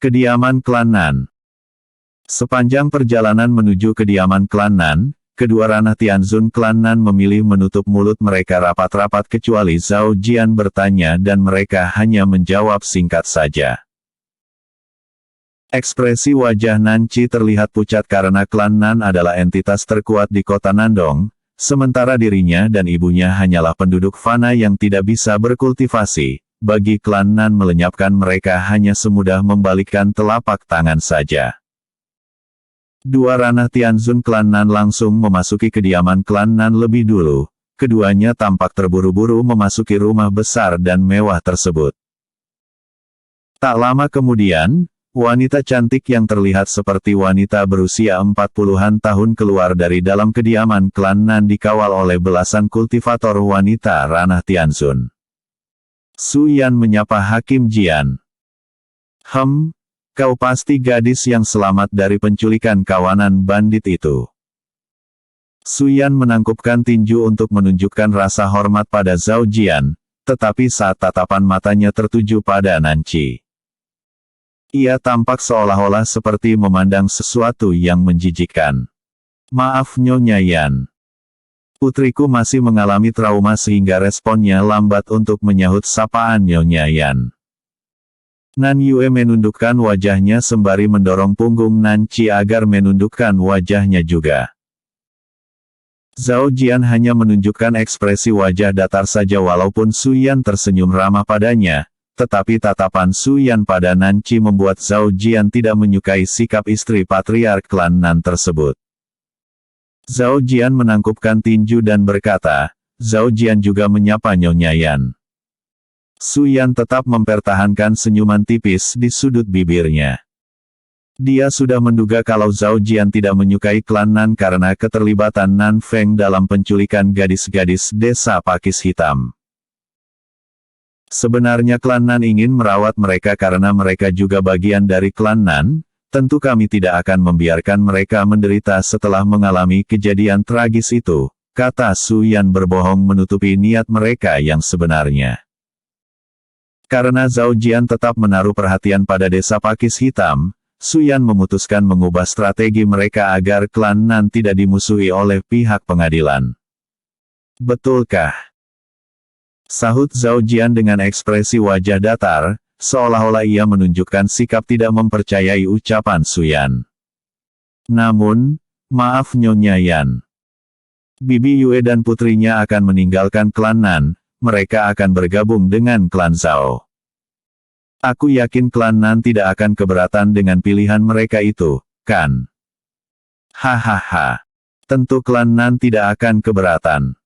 Kediaman klan Nan. Sepanjang perjalanan menuju kediaman klan Nan, kedua ranah Tianzun klan Nan memilih menutup mulut mereka rapat-rapat kecuali Zhao Jian bertanya dan mereka hanya menjawab singkat saja. Ekspresi wajah Nanci terlihat pucat karena klan Nan adalah entitas terkuat di kota Nandong, sementara dirinya dan ibunya hanyalah penduduk fana yang tidak bisa berkultivasi. Bagi klan Nan melenyapkan mereka hanya semudah membalikkan telapak tangan saja. Dua ranah Tianzun klan Nan langsung memasuki kediaman klan Nan lebih dulu. Keduanya tampak terburu-buru memasuki rumah besar dan mewah tersebut. Tak lama kemudian, wanita cantik yang terlihat seperti wanita berusia 40-an tahun keluar dari dalam kediaman klan Nan dikawal oleh belasan kultivator wanita ranah Tianzun. Su Yan menyapa Hakim Jian. Kau pasti gadis yang selamat dari penculikan kawanan bandit itu. Su Yan menangkupkan tinju untuk menunjukkan rasa hormat pada Zhao Jian, tetapi saat tatapan matanya tertuju pada Nanci, ia tampak seolah-olah seperti memandang sesuatu yang menjijikkan. Maaf Nyonya Yan. Putriku masih mengalami trauma sehingga responnya lambat untuk menyahut sapaan Nyonya Yan. Nan Yue menundukkan wajahnya sembari mendorong punggung Nanci agar menundukkan wajahnya juga. Zhao Jian hanya menunjukkan ekspresi wajah datar saja walaupun Su Yan tersenyum ramah padanya, tetapi tatapan Su Yan pada Nanci membuat Zhao Jian tidak menyukai sikap istri patriark klan Nan tersebut. Zhao Jian menangkupkan tinju dan berkata, Zhao Jian juga menyapa Nyonya Yan. Su Yan tetap mempertahankan senyuman tipis di sudut bibirnya. Dia sudah menduga kalau Zhao Jian tidak menyukai klan Nan karena keterlibatan Nan Feng dalam penculikan gadis-gadis desa Pakis Hitam. Sebenarnya klan Nan ingin merawat mereka karena mereka juga bagian dari klan Nan. Tentu kami tidak akan membiarkan mereka menderita setelah mengalami kejadian tragis itu, kata Su Yan berbohong menutupi niat mereka yang sebenarnya. Karena Zhao Jian tetap menaruh perhatian pada desa Pakis Hitam, Su Yan memutuskan mengubah strategi mereka agar klan Nan tidak dimusuhi oleh pihak pengadilan. Betulkah? Sahut Zhao Jian dengan ekspresi wajah datar, seolah-olah ia menunjukkan sikap tidak mempercayai ucapan Su Yan. Namun, maaf Nyonya Yan. Bibi Yue dan putrinya akan meninggalkan klan Nan, mereka akan bergabung dengan klan Zhao. Aku yakin klan Nan tidak akan keberatan dengan pilihan mereka itu, kan? Hahaha. Tentu klan Nan tidak akan keberatan.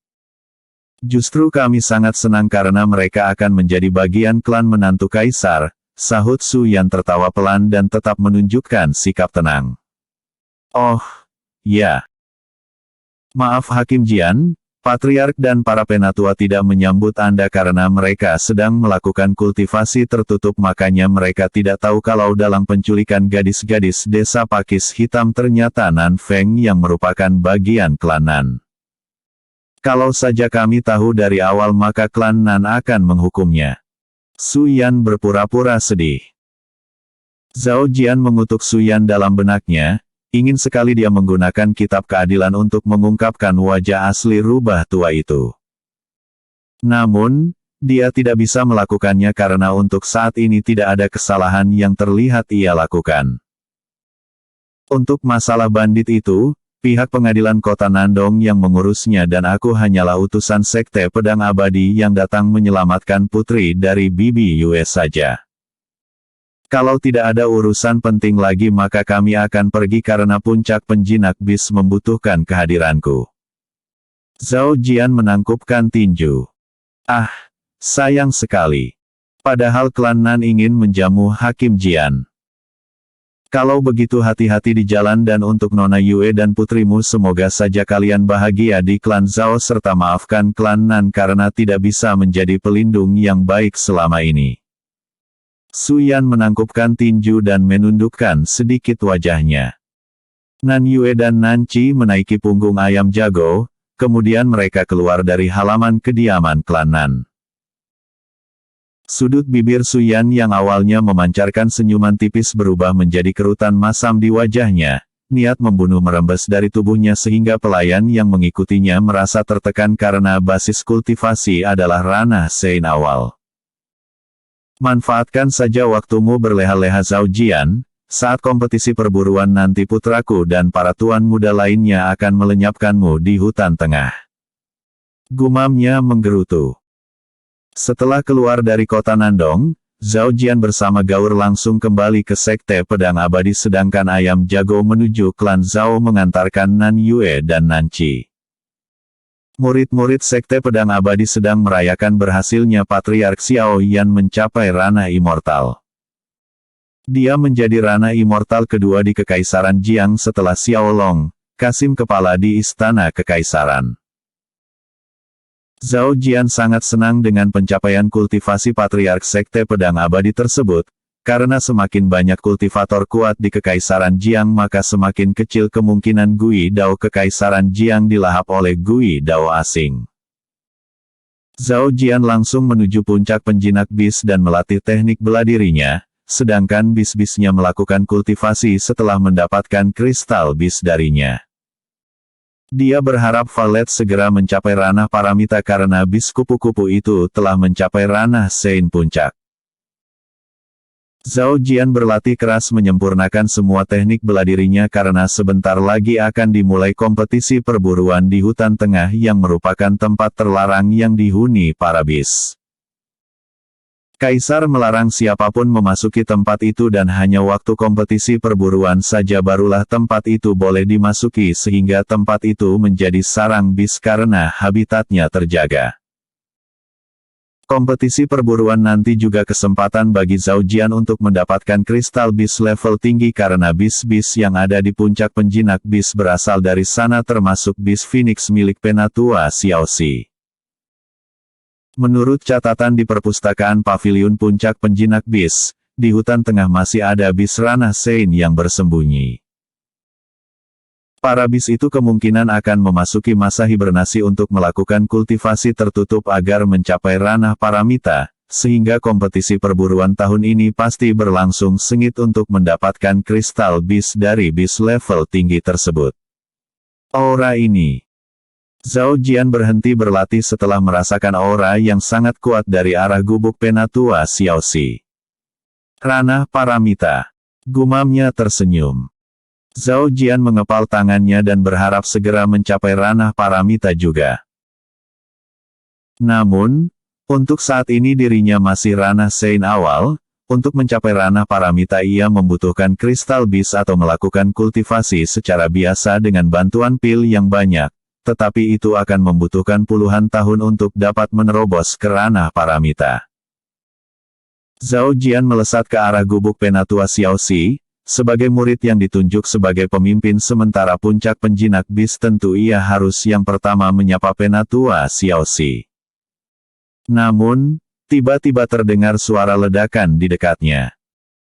Justru kami sangat senang karena mereka akan menjadi bagian klan menantu kaisar, sahut Su Yan tertawa pelan dan tetap menunjukkan sikap tenang. Oh, ya. Maaf Hakim Jian, patriark dan para penatua tidak menyambut Anda karena mereka sedang melakukan kultivasi tertutup makanya mereka tidak tahu kalau dalam penculikan gadis-gadis desa Pakis Hitam ternyata Nan Feng yang merupakan bagian klan Nan. Kalau saja kami tahu dari awal maka klan Nan akan menghukumnya. Su Yan berpura-pura sedih. Zhao Jian mengutuk Su Yan dalam benaknya, ingin sekali dia menggunakan kitab keadilan untuk mengungkapkan wajah asli rubah tua itu. Namun, dia tidak bisa melakukannya karena untuk saat ini tidak ada kesalahan yang terlihat ia lakukan. Untuk masalah bandit itu, pihak pengadilan kota Nandong yang mengurusnya dan aku hanyalah utusan sekte pedang abadi yang datang menyelamatkan putri dari Bibi Yue saja. Kalau tidak ada urusan penting lagi maka kami akan pergi karena puncak penjinak bis membutuhkan kehadiranku. Zhao Jian menangkupkan tinju. Ah, sayang sekali. Padahal klan Nan ingin menjamu Hakim Jian. Kalau begitu hati-hati di jalan dan untuk Nona Yue dan putrimu semoga saja kalian bahagia di klan Zhao serta maafkan klan Nan karena tidak bisa menjadi pelindung yang baik selama ini. Su Yan menangkupkan tinju dan menundukkan sedikit wajahnya. Nan Yue dan Nanci menaiki punggung ayam jago, kemudian mereka keluar dari halaman kediaman klan Nan. Sudut bibir Suyan yang awalnya memancarkan senyuman tipis berubah menjadi kerutan masam di wajahnya. Niat membunuh merembes dari tubuhnya sehingga pelayan yang mengikutinya merasa tertekan karena basis kultivasi adalah ranah Sein awal. Manfaatkan saja waktumu berleha-leha Zhao Jian, saat kompetisi perburuan nanti putraku dan para tuan muda lainnya akan melenyapkanmu di hutan tengah. Gumamnya menggerutu. Setelah keluar dari kota Nandong, Zhao Jian bersama Gaur langsung kembali ke Sekte Pedang Abadi sedangkan Ayam Jago menuju klan Zhao mengantarkan Nan Yue dan Nan Qi. Murid-murid Sekte Pedang Abadi sedang merayakan berhasilnya Patriark Xiao Yan mencapai ranah immortal. Dia menjadi ranah immortal kedua di Kekaisaran Jiang setelah Xiao Long, Kasim Kepala di Istana Kekaisaran. Zhao Jian sangat senang dengan pencapaian kultivasi Patriark Sekte Pedang Abadi tersebut, karena semakin banyak kultivator kuat di Kekaisaran Jiang maka semakin kecil kemungkinan Gui Dao Kekaisaran Jiang dilahap oleh Gui Dao asing. Zhao Jian langsung menuju puncak penjinak bis dan melatih teknik bela dirinya, sedangkan bis-bisnya melakukan kultivasi setelah mendapatkan kristal bis darinya. Dia berharap Valet segera mencapai ranah paramita karena bis kupu-kupu itu telah mencapai ranah Sein puncak. Zhao Jian berlatih keras menyempurnakan semua teknik bela dirinya karena sebentar lagi akan dimulai kompetisi perburuan di hutan tengah yang merupakan tempat terlarang yang dihuni para bis. Kaisar melarang siapapun memasuki tempat itu dan hanya waktu kompetisi perburuan saja barulah tempat itu boleh dimasuki sehingga tempat itu menjadi sarang bis karena habitatnya terjaga. Kompetisi perburuan nanti juga kesempatan bagi Zhao Jian untuk mendapatkan kristal bis level tinggi karena bis-bis yang ada di puncak penjinak bis berasal dari sana termasuk bis Phoenix milik Penatua Xiaoxi. Menurut catatan di perpustakaan Paviliun Puncak Penjinak Bis, di hutan tengah masih ada bis ranah Sein yang bersembunyi. Para bis itu kemungkinan akan memasuki masa hibernasi untuk melakukan kultivasi tertutup agar mencapai ranah paramita, sehingga kompetisi perburuan tahun ini pasti berlangsung sengit untuk mendapatkan kristal bis dari bis level tinggi tersebut. Aura ini. Zhao Jian berhenti berlatih setelah merasakan aura yang sangat kuat dari arah gubuk Penatua Xiaoxi. Ranah paramita. Gumamnya tersenyum. Zhao Jian mengepal tangannya dan berharap segera mencapai ranah paramita juga. Namun, untuk saat ini dirinya masih ranah Sein awal, untuk mencapai ranah paramita ia membutuhkan kristal bis atau melakukan kultivasi secara biasa dengan bantuan pil yang banyak. Tetapi itu akan membutuhkan puluhan tahun untuk dapat menerobos ke ranah paramita. Zhao Jian melesat ke arah gubuk Penatua Xiaoxi, sebagai murid yang ditunjuk sebagai pemimpin sementara puncak penjinak bis tentu ia harus yang pertama menyapa Penatua Xiaoxi. Namun, tiba-tiba terdengar suara ledakan di dekatnya.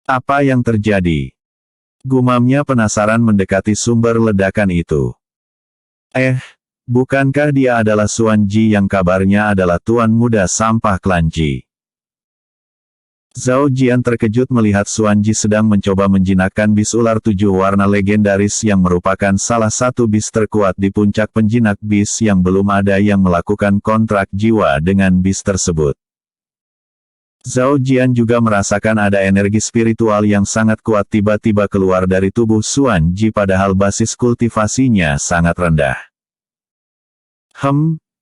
Apa yang terjadi? Gumamnya penasaran mendekati sumber ledakan itu. Bukankah dia adalah Xuan Ji yang kabarnya adalah tuan muda sampah klan Ji? Zhao Jian terkejut melihat Xuan Ji sedang mencoba menjinakkan bis ular 7 warna legendaris yang merupakan salah satu bis terkuat di puncak penjinak bis yang belum ada yang melakukan kontrak jiwa dengan bis tersebut. Zhao Jian juga merasakan ada energi spiritual yang sangat kuat tiba-tiba keluar dari tubuh Xuan Ji padahal basis kultivasinya sangat rendah.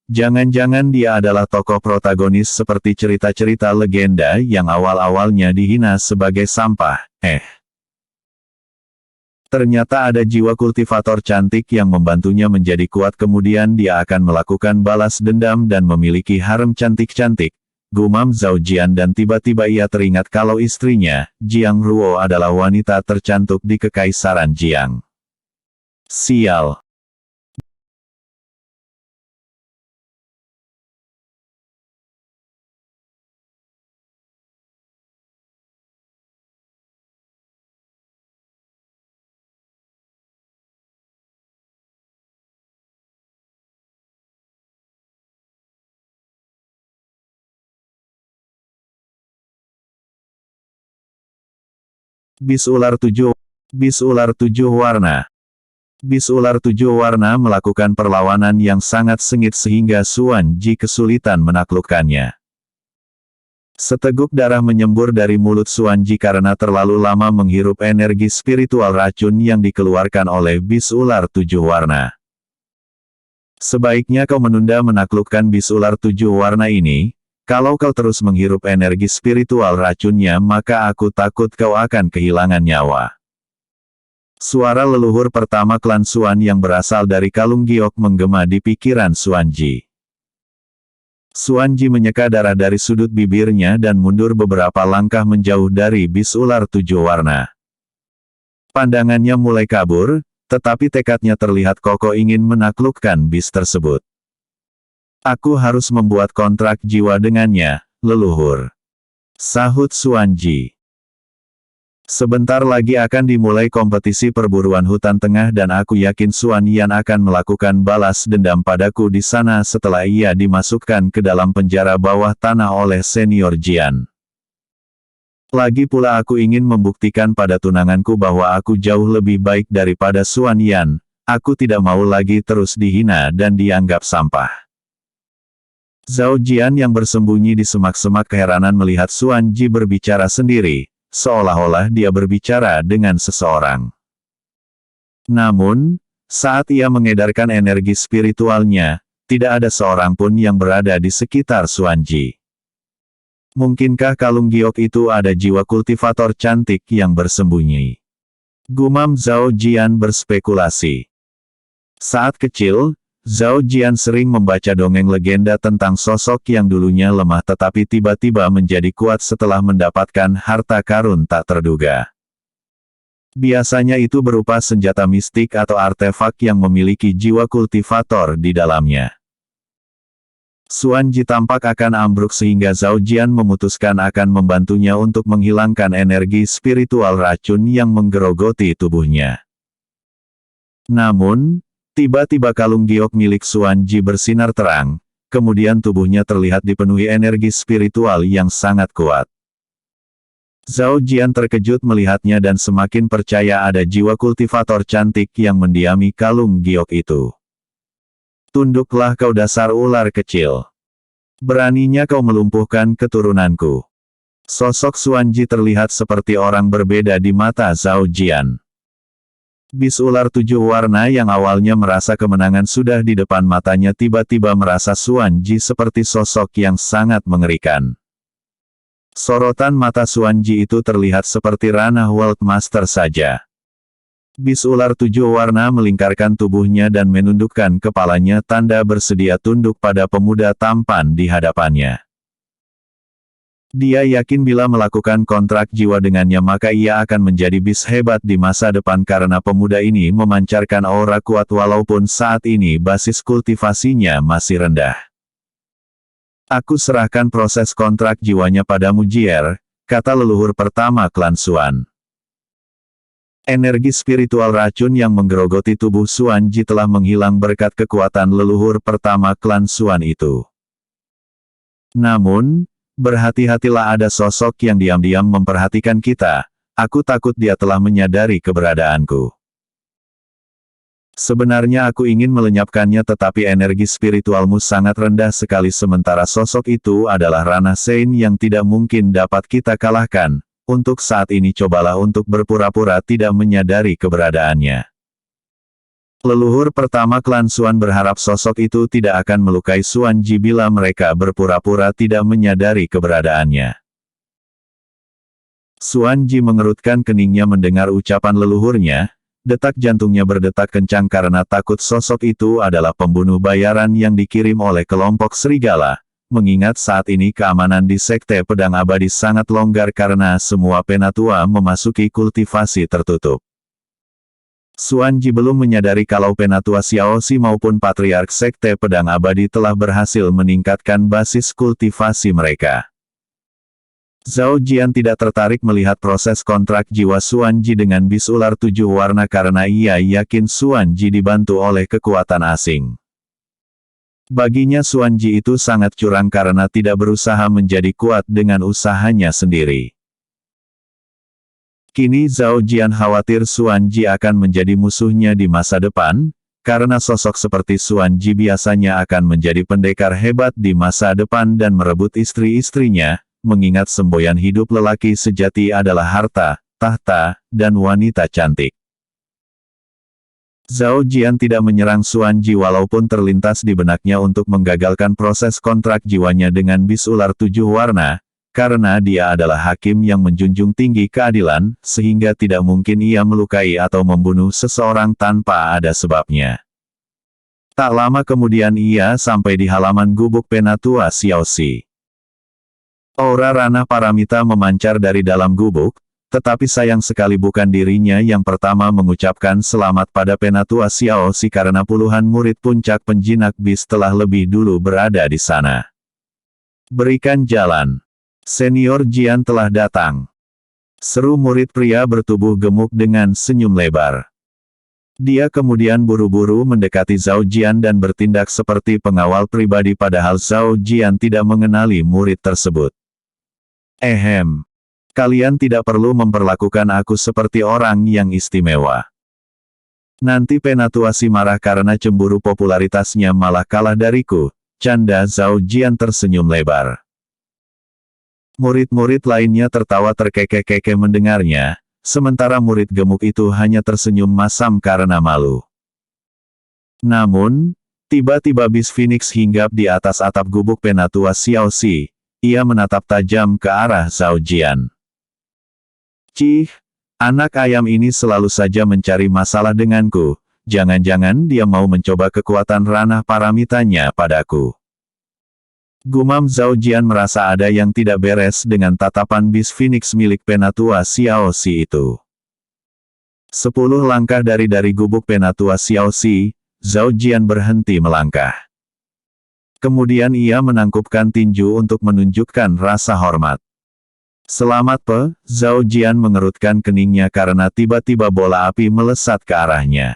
Jangan-jangan dia adalah tokoh protagonis seperti cerita-cerita legenda yang awal-awalnya dihina sebagai sampah. Ternyata ada jiwa kultivator cantik yang membantunya menjadi kuat kemudian dia akan melakukan balas dendam dan memiliki harem cantik-cantik. Gumam Zhao Jian dan tiba-tiba ia teringat kalau istrinya, Jiang Ruo adalah wanita tercantik di Kekaisaran Jiang. Sial. Bis ular tujuh. Bis ular tujuh warna. Bis ular tujuh warna melakukan perlawanan yang sangat sengit sehingga Xuan Ji kesulitan menaklukkannya. Seteguk darah menyembur dari mulut Xuan Ji karena terlalu lama menghirup energi spiritual racun yang dikeluarkan oleh bis ular tujuh warna. Sebaiknya kau menunda menaklukkan bis ular tujuh warna ini. Kalau kau terus menghirup energi spiritual racunnya maka aku takut kau akan kehilangan nyawa. Suara leluhur pertama klan Xuan yang berasal dari kalung giok menggema di pikiran Xuan Ji. Xuan Ji menyeka darah dari sudut bibirnya dan mundur beberapa langkah menjauh dari bis ular tujuh warna. Pandangannya mulai kabur, tetapi tekadnya terlihat kokoh ingin menaklukkan bis tersebut. Aku harus membuat kontrak jiwa dengannya, leluhur. Sahut Xuan Ji. Sebentar lagi akan dimulai kompetisi perburuan hutan tengah dan aku yakin Xuan Yan akan melakukan balas dendam padaku di sana setelah ia dimasukkan ke dalam penjara bawah tanah oleh senior Jian. Lagi pula aku ingin membuktikan pada tunanganku bahwa aku jauh lebih baik daripada Xuan Yan. Aku tidak mau lagi terus dihina dan dianggap sampah. Zhao Jian yang bersembunyi di semak-semak keheranan melihat Xuan Ji berbicara sendiri, seolah-olah dia berbicara dengan seseorang. Namun, saat ia mengedarkan energi spiritualnya, tidak ada seorang pun yang berada di sekitar Xuan Ji. Mungkinkah kalung giok itu ada jiwa kultivator cantik yang bersembunyi? Gumam Zhao Jian berspekulasi. Saat kecil, Zhao Jian sering membaca dongeng legenda tentang sosok yang dulunya lemah tetapi tiba-tiba menjadi kuat setelah mendapatkan harta karun tak terduga. Biasanya itu berupa senjata mistik atau artefak yang memiliki jiwa kultivator di dalamnya. Xuan Ji tampak akan ambruk sehingga Zhao Jian memutuskan akan membantunya untuk menghilangkan energi spiritual racun yang menggerogoti tubuhnya. Namun, tiba-tiba kalung giok milik Xuan Ji bersinar terang, kemudian tubuhnya terlihat dipenuhi energi spiritual yang sangat kuat. Zhao Jian terkejut melihatnya dan semakin percaya ada jiwa kultivator cantik yang mendiami kalung giok itu. Tunduklah kau dasar ular kecil. Beraninya kau melumpuhkan keturunanku. Sosok Xuan Ji terlihat seperti orang berbeda di mata Zhao Jian. Bis ular tujuh warna yang awalnya merasa kemenangan sudah di depan matanya tiba-tiba merasa Xuan Ji seperti sosok yang sangat mengerikan. Sorotan mata Xuan Ji itu terlihat seperti ranah World Master saja. Bis ular tujuh warna melingkarkan tubuhnya dan menundukkan kepalanya tanda bersedia tunduk pada pemuda tampan di hadapannya. Dia yakin bila melakukan kontrak jiwa dengannya maka ia akan menjadi bis hebat di masa depan karena pemuda ini memancarkan aura kuat walaupun saat ini basis kultivasinya masih rendah. Aku serahkan proses kontrak jiwanya padamu Jier, kata leluhur pertama klan Xuan. Energi spiritual racun yang menggerogoti tubuh Xuan Ji telah menghilang berkat kekuatan leluhur pertama klan Xuan itu. Namun, berhati-hatilah ada sosok yang diam-diam memperhatikan kita, aku takut dia telah menyadari keberadaanku. Sebenarnya aku ingin melenyapkannya tetapi energi spiritualmu sangat rendah sekali sementara sosok itu adalah ranah Sein yang tidak mungkin dapat kita kalahkan, untuk saat ini cobalah untuk berpura-pura tidak menyadari keberadaannya. Leluhur pertama klan Xuan berharap sosok itu tidak akan melukai Xuan Ji bila mereka berpura-pura tidak menyadari keberadaannya. Xuan Ji mengerutkan keningnya mendengar ucapan leluhurnya, detak jantungnya berdetak kencang karena takut sosok itu adalah pembunuh bayaran yang dikirim oleh kelompok serigala, mengingat saat ini keamanan di Sekte Pedang Abadi sangat longgar karena semua penatua memasuki kultivasi tertutup. Xuan Ji belum menyadari kalau penatua Xiaoxi maupun Patriark Sekte Pedang Abadi telah berhasil meningkatkan basis kultivasi mereka. Zhao Jian tidak tertarik melihat proses kontrak jiwa Xuan Ji dengan bis ular tujuh warna karena ia yakin Xuan Ji dibantu oleh kekuatan asing. Baginya Xuan Ji itu sangat curang karena tidak berusaha menjadi kuat dengan usahanya sendiri. Kini Zhao Jian khawatir Xuan Ji akan menjadi musuhnya di masa depan, karena sosok seperti Xuan Ji biasanya akan menjadi pendekar hebat di masa depan dan merebut istri-istrinya, mengingat semboyan hidup lelaki sejati adalah harta, tahta, dan wanita cantik. Zhao Jian tidak menyerang Xuan Ji walaupun terlintas di benaknya untuk menggagalkan proses kontrak jiwanya dengan bis ular 7 warna, karena dia adalah hakim yang menjunjung tinggi keadilan, sehingga tidak mungkin ia melukai atau membunuh seseorang tanpa ada sebabnya. Tak lama kemudian ia sampai di halaman gubuk Penatua Xiaoxi. Aura ranah paramita memancar dari dalam gubuk, tetapi sayang sekali bukan dirinya yang pertama mengucapkan selamat pada Penatua Xiaoxi karena puluhan murid puncak penjinak bis telah lebih dulu berada di sana. Berikan jalan. Senior Jian telah datang. Seru murid pria bertubuh gemuk dengan senyum lebar. Dia kemudian buru-buru mendekati Zhao Jian dan bertindak seperti pengawal pribadi padahal Zhao Jian tidak mengenali murid tersebut. Kalian tidak perlu memperlakukan aku seperti orang yang istimewa. Nanti Penatua si marah karena cemburu popularitasnya malah kalah dariku, canda Zhao Jian tersenyum lebar. Murid-murid lainnya tertawa terkekeh-kekeh mendengarnya, sementara murid gemuk itu hanya tersenyum masam karena malu. Namun, tiba-tiba bis Phoenix hinggap di atas atap gubuk Penatua Xiaoxi, ia menatap tajam ke arah Zhao Jian. Cih, anak ayam ini selalu saja mencari masalah denganku, jangan-jangan dia mau mencoba kekuatan ranah paramitanya padaku. Gumam Zhao Jian merasa ada yang tidak beres dengan tatapan bis Phoenix milik Penatua Xiaoxi itu. 10 langkah dari gubuk Penatua Xiaoxi, Zhao Jian berhenti melangkah. Kemudian ia menangkupkan tinju untuk menunjukkan rasa hormat. Selamat Pe, Zhao Jian mengerutkan keningnya karena tiba-tiba bola api melesat ke arahnya.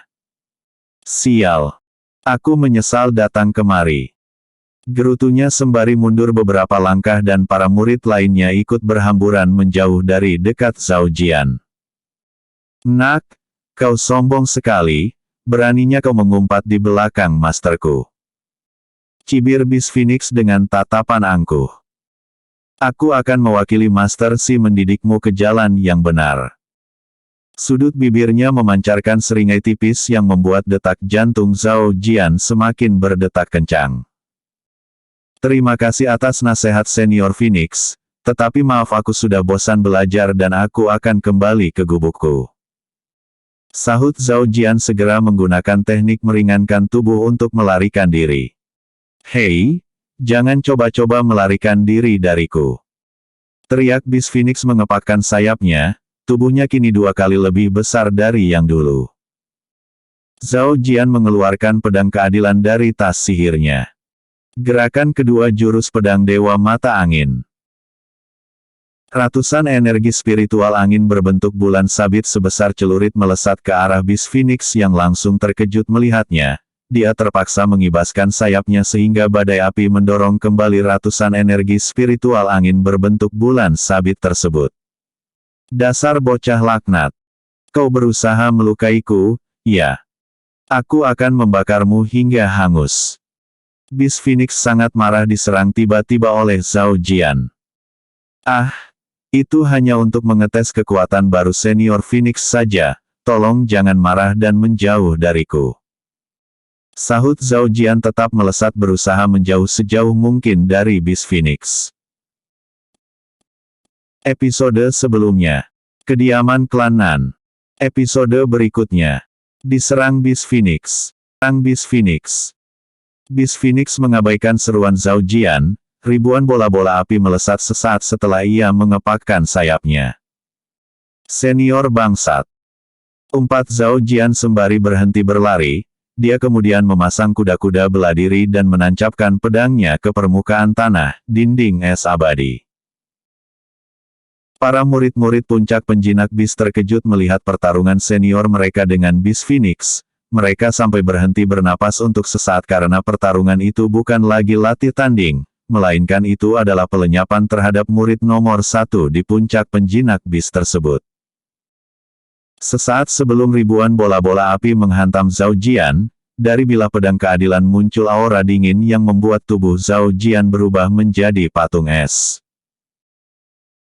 Sial. Aku menyesal datang kemari. Gerutunya sembari mundur beberapa langkah dan para murid lainnya ikut berhamburan menjauh dari dekat Zhao Jian. Nak, kau sombong sekali, beraninya kau mengumpat di belakang masterku. Cibir bis Phoenix dengan tatapan angkuh. Aku akan mewakili Master Si mendidikmu ke jalan yang benar. Sudut bibirnya memancarkan seringai tipis yang membuat detak jantung Zhao Jian semakin berdetak kencang. Terima kasih atas nasihat Senior Phoenix, tetapi maaf aku sudah bosan belajar dan aku akan kembali ke gubukku. Sahut Zhao Jian segera menggunakan teknik meringankan tubuh untuk melarikan diri. Hei, jangan coba-coba melarikan diri dariku. Teriak bis Phoenix mengepakkan sayapnya, tubuhnya kini 2 kali lebih besar dari yang dulu. Zhao Jian mengeluarkan pedang keadilan dari tas sihirnya. Gerakan kedua jurus pedang Dewa Mata Angin. Ratusan energi spiritual angin berbentuk bulan sabit sebesar celurit melesat ke arah bis Phoenix yang langsung terkejut melihatnya. Dia terpaksa mengibaskan sayapnya sehingga badai api mendorong kembali ratusan energi spiritual angin berbentuk bulan sabit tersebut. Dasar bocah laknat. Kau berusaha melukaiku, ya. Aku akan membakarmu hingga hangus. Bis Phoenix sangat marah diserang tiba-tiba oleh Zhao Jian. Ah, itu hanya untuk mengetes kekuatan baru Senior Phoenix saja, tolong jangan marah dan menjauh dariku. Sahut Zhao Jian tetap melesat berusaha menjauh sejauh mungkin dari bis Phoenix. Episode sebelumnya. Kediaman klan Nan. Episode berikutnya. Diserang bis Phoenix. Serang bis Phoenix. Bis Phoenix mengabaikan seruan Zhao Jian, ribuan bola-bola api melesat sesaat setelah ia mengepakkan sayapnya. Senior bangsat. Umpat Zhao Jian sembari berhenti berlari, dia kemudian memasang kuda-kuda bela diri dan menancapkan pedangnya ke permukaan tanah, dinding es abadi. Para murid-murid puncak penjinak bis terkejut melihat pertarungan senior mereka dengan bis Phoenix. Mereka sampai berhenti bernapas untuk sesaat karena pertarungan itu bukan lagi latih tanding, melainkan itu adalah pelenyapan terhadap murid nomor 1 di puncak penjinak bis tersebut. Sesaat sebelum ribuan bola-bola api menghantam Zhao Jian, dari bilah pedang keadilan muncul aura dingin yang membuat tubuh Zhao Jian berubah menjadi patung es.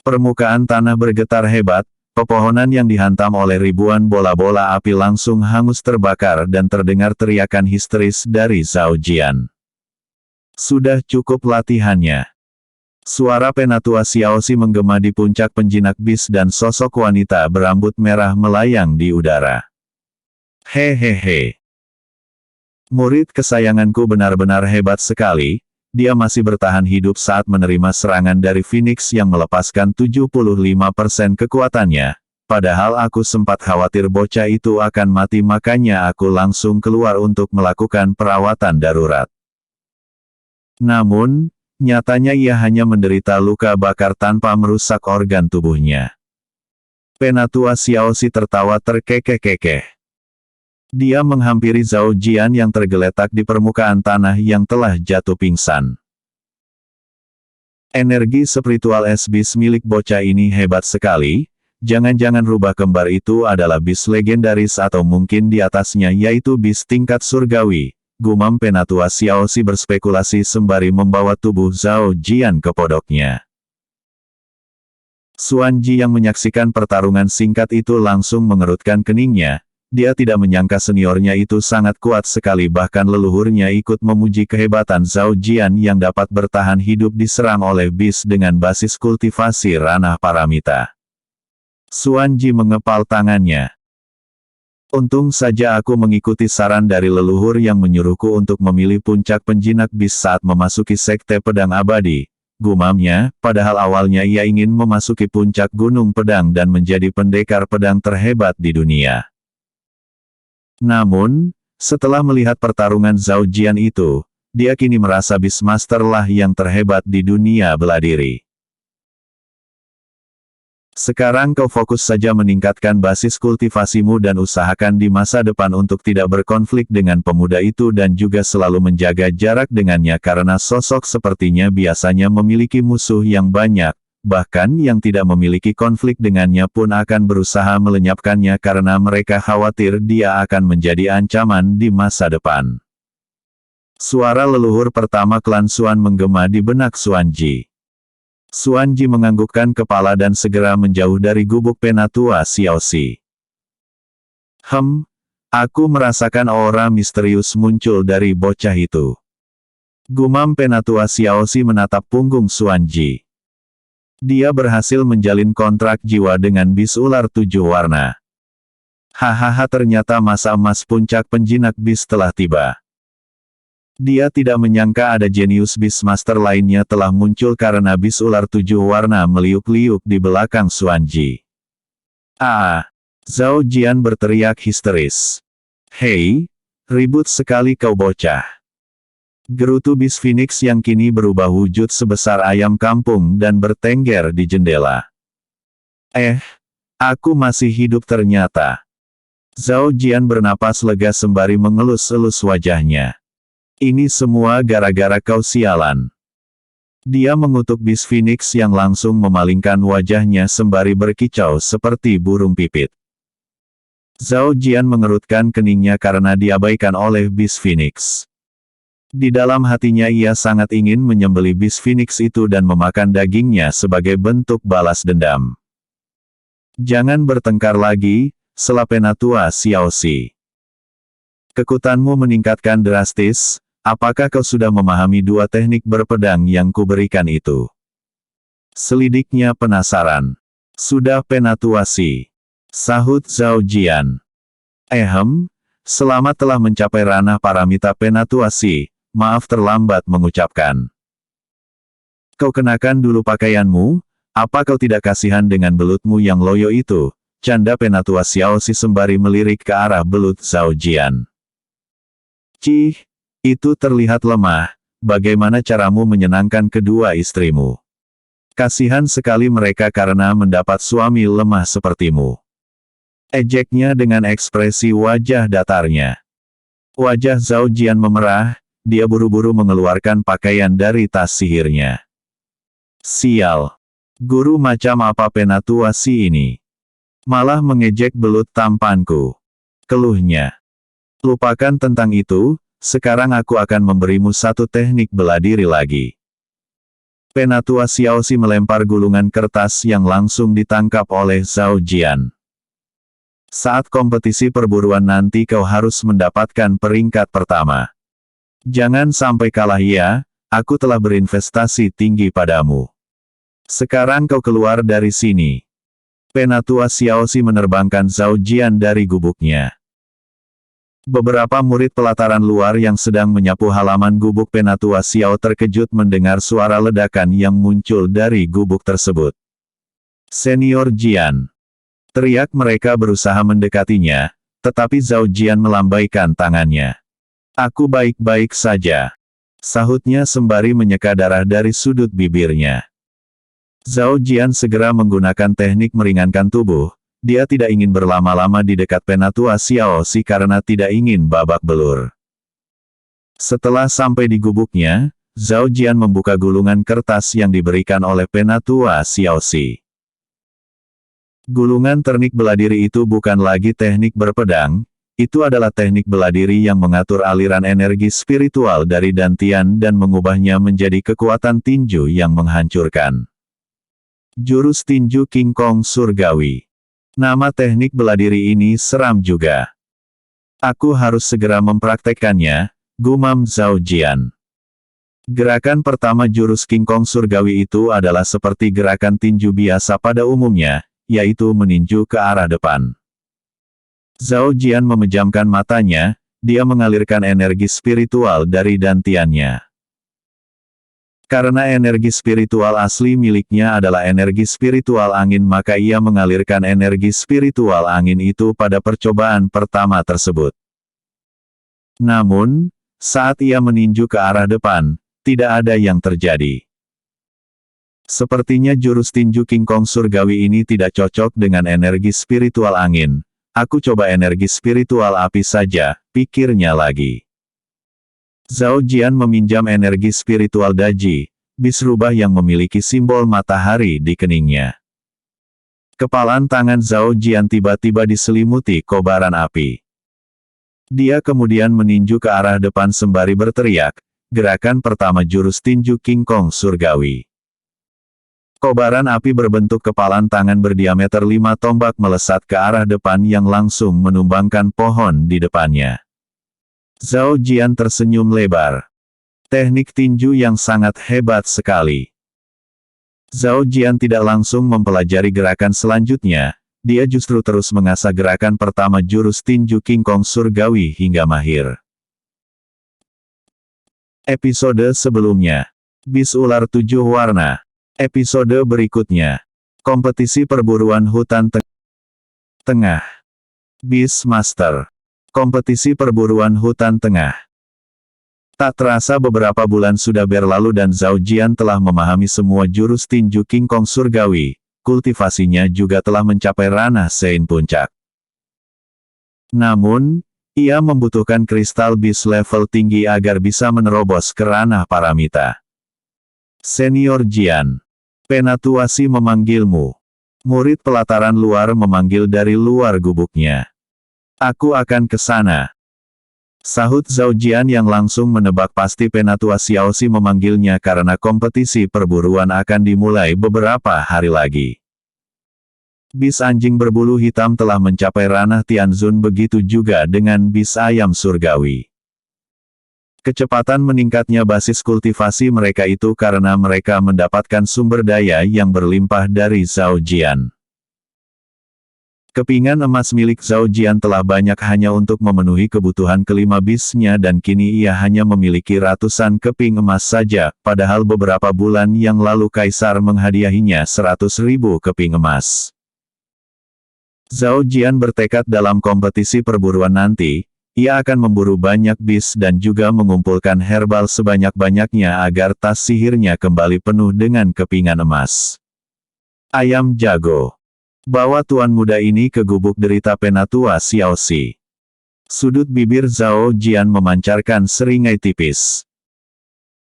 Permukaan tanah bergetar hebat, pepohonan yang dihantam oleh ribuan bola-bola api langsung hangus terbakar dan terdengar teriakan histeris dari Zhao Jian. Sudah cukup latihannya. Suara Penatua Xiaoxi menggema di puncak penjinak bis dan sosok wanita berambut merah melayang di udara. Hehehe. Murid kesayanganku benar-benar hebat sekali, dia masih bertahan hidup saat menerima serangan dari Phoenix yang melepaskan 75% kekuatannya, padahal aku sempat khawatir bocah itu akan mati makanya aku langsung keluar untuk melakukan perawatan darurat. Namun, nyatanya ia hanya menderita luka bakar tanpa merusak organ tubuhnya. Penatua Xiaoxi tertawa terkekeh-kekeh. Dia menghampiri Zhao Jian yang tergeletak di permukaan tanah yang telah jatuh pingsan. Energi spiritual es bis milik bocah ini hebat sekali, jangan-jangan rubah kembar itu adalah bis legendaris atau mungkin di atasnya yaitu bis tingkat surgawi, gumam Penatua Xiaoxi berspekulasi sembari membawa tubuh Zhao Jian ke podoknya. Xuan Ji yang menyaksikan pertarungan singkat itu langsung mengerutkan keningnya. Dia tidak menyangka seniornya itu sangat kuat sekali bahkan leluhurnya ikut memuji kehebatan Zhao Jian yang dapat bertahan hidup diserang oleh bis dengan basis kultivasi ranah paramita. Xuan Ji mengepal tangannya. Untung saja aku mengikuti saran dari leluhur yang menyuruhku untuk memilih puncak penjinak bis saat memasuki sekte pedang abadi, gumamnya, padahal awalnya ia ingin memasuki puncak gunung pedang dan menjadi pendekar pedang terhebat di dunia. Namun, setelah melihat pertarungan Zhao Jian itu, dia kini merasa Beastmaster lah yang terhebat di dunia bela diri. Sekarang kau fokus saja meningkatkan basis kultivasimu dan usahakan di masa depan untuk tidak berkonflik dengan pemuda itu dan juga selalu menjaga jarak dengannya karena sosok sepertinya biasanya memiliki musuh yang banyak. Bahkan yang tidak memiliki konflik dengannya pun akan berusaha melenyapkannya karena mereka khawatir dia akan menjadi ancaman di masa depan. Suara leluhur pertama klan Xuan menggema di benak Xuan Ji. Xuan Ji menganggukkan kepala dan segera menjauh dari gubuk Penatua Xiaoxi. Aku merasakan aura misterius muncul dari bocah itu. Gumam Penatua Xiaoxi menatap punggung Xuan Ji. Dia berhasil menjalin kontrak jiwa dengan bis ular 7 warna. Hahaha, ternyata masa emas puncak penjinak bis telah tiba. Dia tidak menyangka ada jenius Beastmaster lainnya telah muncul karena bis ular 7 warna meliuk-liuk di belakang Xuan Ji. Zhao Jian berteriak histeris. Hei, ribut sekali kau bocah. Gerutu bis Phoenix yang kini berubah wujud sebesar ayam kampung dan bertengger di jendela. Aku masih hidup ternyata. Zhao Jian bernapas lega sembari mengelus-elus wajahnya. Ini semua gara-gara kau sialan. Dia mengutuk bis Phoenix yang langsung memalingkan wajahnya sembari berkicau seperti burung pipit. Zhao Jian mengerutkan keningnya karena diabaikan oleh bis Phoenix. Di dalam hatinya ia sangat ingin menyembelih bis Phoenix itu dan memakan dagingnya sebagai bentuk balas dendam. Jangan bertengkar lagi, sela Penatua Xiaoxi. Kekuatanmu meningkatkan drastis, apakah kau sudah memahami 2 teknik berpedang yang kuberikan itu? Selidiknya penasaran. Sudah Penatua Si, sahut Zhao Jian. Selamat telah mencapai ranah paramita Penatua Si. Maaf terlambat mengucapkan. Kau kenakan dulu pakaianmu, apa kau tidak kasihan dengan belutmu yang loyo itu? Canda Penatua Xiaoxi sembari melirik ke arah belut Zhao Jian. Cih, itu terlihat lemah, bagaimana caramu menyenangkan kedua istrimu? Kasihan sekali mereka karena mendapat suami lemah sepertimu. Ejeknya dengan ekspresi wajah datarnya. Wajah Zhao Jian memerah. Dia buru-buru mengeluarkan pakaian dari tas sihirnya. Sial! Guru macam apa Penatua Si ini? Malah mengejek belut tampanku. Keluhnya. Lupakan tentang itu, sekarang aku akan memberimu satu teknik bela diri lagi. Penatua Xiaoxi melempar gulungan kertas yang langsung ditangkap oleh Zhao Jian. Saat kompetisi perburuan nanti kau harus mendapatkan peringkat pertama. Jangan sampai kalah ya, aku telah berinvestasi tinggi padamu. Sekarang kau keluar dari sini. Penatua Xiaoxi menerbangkan Zhao Jian dari gubuknya. Beberapa murid pelataran luar yang sedang menyapu halaman gubuk Penatua Xiao terkejut mendengar suara ledakan yang muncul dari gubuk tersebut. Senior Jian. Teriak mereka berusaha mendekatinya, tetapi Zhao Jian melambaikan tangannya. Aku baik-baik saja. Sahutnya sembari menyeka darah dari sudut bibirnya. Zhao Jian segera menggunakan teknik meringankan tubuh, dia tidak ingin berlama-lama di dekat Penatua Xiaoxi karena tidak ingin babak belur. Setelah sampai di gubuknya, Zhao Jian membuka gulungan kertas yang diberikan oleh Penatua Xiaoxi. Gulungan teknik bela diri itu bukan lagi teknik berpedang, itu adalah teknik bela diri yang mengatur aliran energi spiritual dari dantian dan mengubahnya menjadi kekuatan tinju yang menghancurkan. Jurus tinju King Kong Surgawi. Nama teknik bela diri ini seram juga. Aku harus segera mempraktekkannya, gumam Zhao Jian. Gerakan pertama jurus King Kong Surgawi itu adalah seperti gerakan tinju biasa pada umumnya, yaitu meninju ke arah depan. Zhao Jian memejamkan matanya, dia mengalirkan energi spiritual dari dantiannya. Karena energi spiritual asli miliknya adalah energi spiritual angin maka ia mengalirkan energi spiritual angin itu pada percobaan pertama tersebut. Namun, saat ia meninju ke arah depan, tidak ada yang terjadi. Sepertinya jurus tinju King Kong Surgawi ini tidak cocok dengan energi spiritual angin. Aku coba energi spiritual api saja, pikirnya lagi. Zhao Jian meminjam energi spiritual Daji, bis rubah yang memiliki simbol matahari di keningnya. Kepalan tangan Zhao Jian tiba-tiba diselimuti kobaran api. Dia kemudian meninju ke arah depan sembari berteriak, gerakan pertama jurus tinju King Kong Surgawi. Kobaran api berbentuk kepalan tangan berdiameter 5 tombak melesat ke arah depan yang langsung menumbangkan pohon di depannya. Zhao Jian tersenyum lebar. Teknik tinju yang sangat hebat sekali. Zhao Jian tidak langsung mempelajari gerakan selanjutnya, dia justru terus mengasah gerakan pertama jurus tinju King Kong Surgawi hingga mahir. Episode sebelumnya. Bis Ular 7 Warna. Episode berikutnya. Kompetisi perburuan hutan tengah. Beast Master. Kompetisi perburuan hutan tengah. Tak terasa beberapa bulan sudah berlalu dan Zhao Jian telah memahami semua jurus tinju King Kong Surgawi, kultivasinya juga telah mencapai ranah Sein Puncak. Namun, ia membutuhkan kristal beast level tinggi agar bisa menerobos ke ranah paramita. Senior Jian. Penatua Xiaoxi memanggilmu. Murid pelataran luar memanggil dari luar gubuknya. Aku akan ke sana. Sahut Zhao Jian yang langsung menebak pasti Penatua Xiaoxi memanggilnya karena kompetisi perburuan akan dimulai beberapa hari lagi. Bis anjing berbulu hitam telah mencapai ranah Tianzun begitu juga dengan bis ayam surgawi. Kecepatan meningkatnya basis kultivasi mereka itu karena mereka mendapatkan sumber daya yang berlimpah dari Zhao Jian. Kepingan emas milik Zhao Jian telah banyak hanya untuk memenuhi kebutuhan kelima bisnya dan kini ia hanya memiliki ratusan keping emas saja, padahal beberapa bulan yang lalu Kaisar menghadiahinya 100.000 keping emas. Zhao Jian bertekad dalam kompetisi perburuan nanti, ia akan memburu banyak bis dan juga mengumpulkan herbal sebanyak-banyaknya agar tas sihirnya kembali penuh dengan kepingan emas. Ayam jago. Bawa tuan muda ini ke gubuk derita Penatua Xiaoxi. Sudut bibir Zhao Jian memancarkan seringai tipis.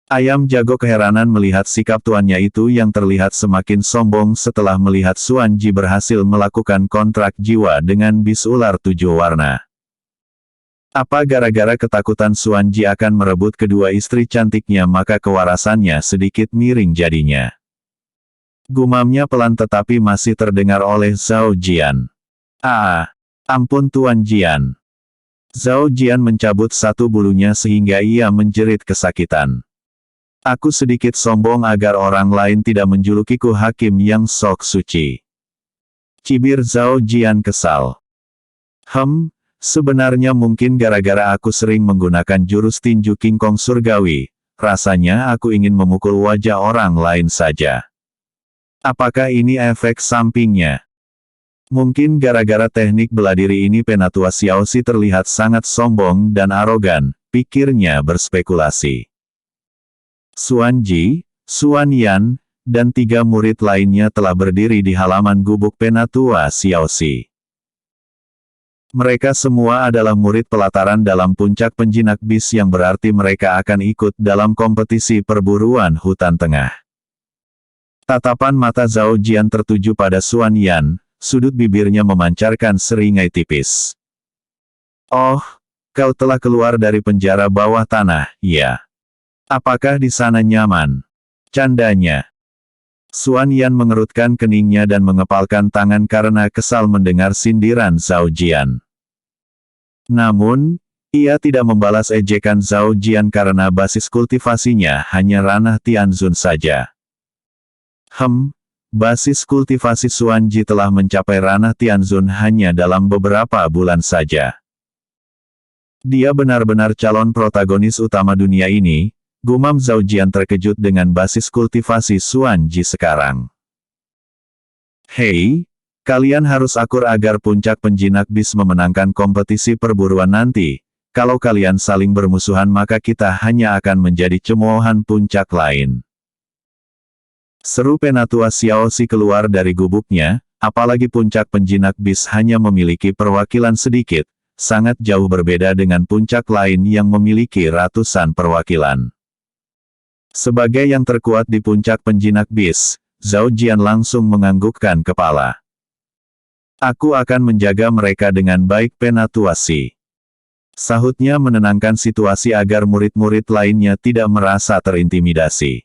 Ayam jago keheranan melihat sikap tuannya itu yang terlihat semakin sombong setelah melihat Xuan Ji berhasil melakukan kontrak jiwa dengan bis ular 7 warna. Apa gara-gara ketakutan Xuan Ji akan merebut kedua istri cantiknya maka kewarasannya sedikit miring jadinya. Gumamnya pelan tetapi masih terdengar oleh Zhao Jian. Ampun Tuan Jian. Zhao Jian mencabut satu bulunya sehingga ia menjerit kesakitan. Aku sedikit sombong agar orang lain tidak menjulukiku hakim yang sok suci. Cibir Zhao Jian kesal. Sebenarnya mungkin gara-gara aku sering menggunakan jurus tinju King Kong surgawi, rasanya aku ingin memukul wajah orang lain saja. Apakah ini efek sampingnya? Mungkin gara-gara teknik bela diri ini Penatua Xiaoxi terlihat sangat sombong dan arogan, pikirnya berspekulasi. Xuan Ji, Xuan Yan, dan 3 murid lainnya telah berdiri di halaman gubuk Penatua Xiaoxi. Mereka semua adalah murid pelataran dalam puncak penjinak bis yang berarti mereka akan ikut dalam kompetisi perburuan hutan tengah. Tatapan mata Zhao Jian tertuju pada Xuan Yan, sudut bibirnya memancarkan seringai tipis. Oh, kau telah keluar dari penjara bawah tanah, ya. Apakah di sana nyaman? Candanya. Xuan Yan mengerutkan keningnya dan mengepalkan tangan karena kesal mendengar sindiran Zhao Jian. Namun, ia tidak membalas ejekan Zhao Jian karena basis kultivasinya hanya ranah Tianzun saja. Basis kultivasi Xuan Ji telah mencapai ranah Tianzun hanya dalam beberapa bulan saja. Dia benar-benar calon protagonis utama dunia ini. Gumam Zhao Jian terkejut dengan basis kultivasi Xuan Ji sekarang. Hei, kalian harus akur agar puncak penjinak bis memenangkan kompetisi perburuan nanti. Kalau kalian saling bermusuhan maka kita hanya akan menjadi cemoohan puncak lain. Seru Penatua Xiaoxi keluar dari gubuknya, apalagi puncak penjinak bis hanya memiliki perwakilan sedikit, sangat jauh berbeda dengan puncak lain yang memiliki ratusan perwakilan. Sebagai yang terkuat di puncak penjinak bis, Zhao Jian langsung menganggukkan kepala. Aku akan menjaga mereka dengan baik Penatua Si. Sahutnya menenangkan situasi agar murid-murid lainnya tidak merasa terintimidasi.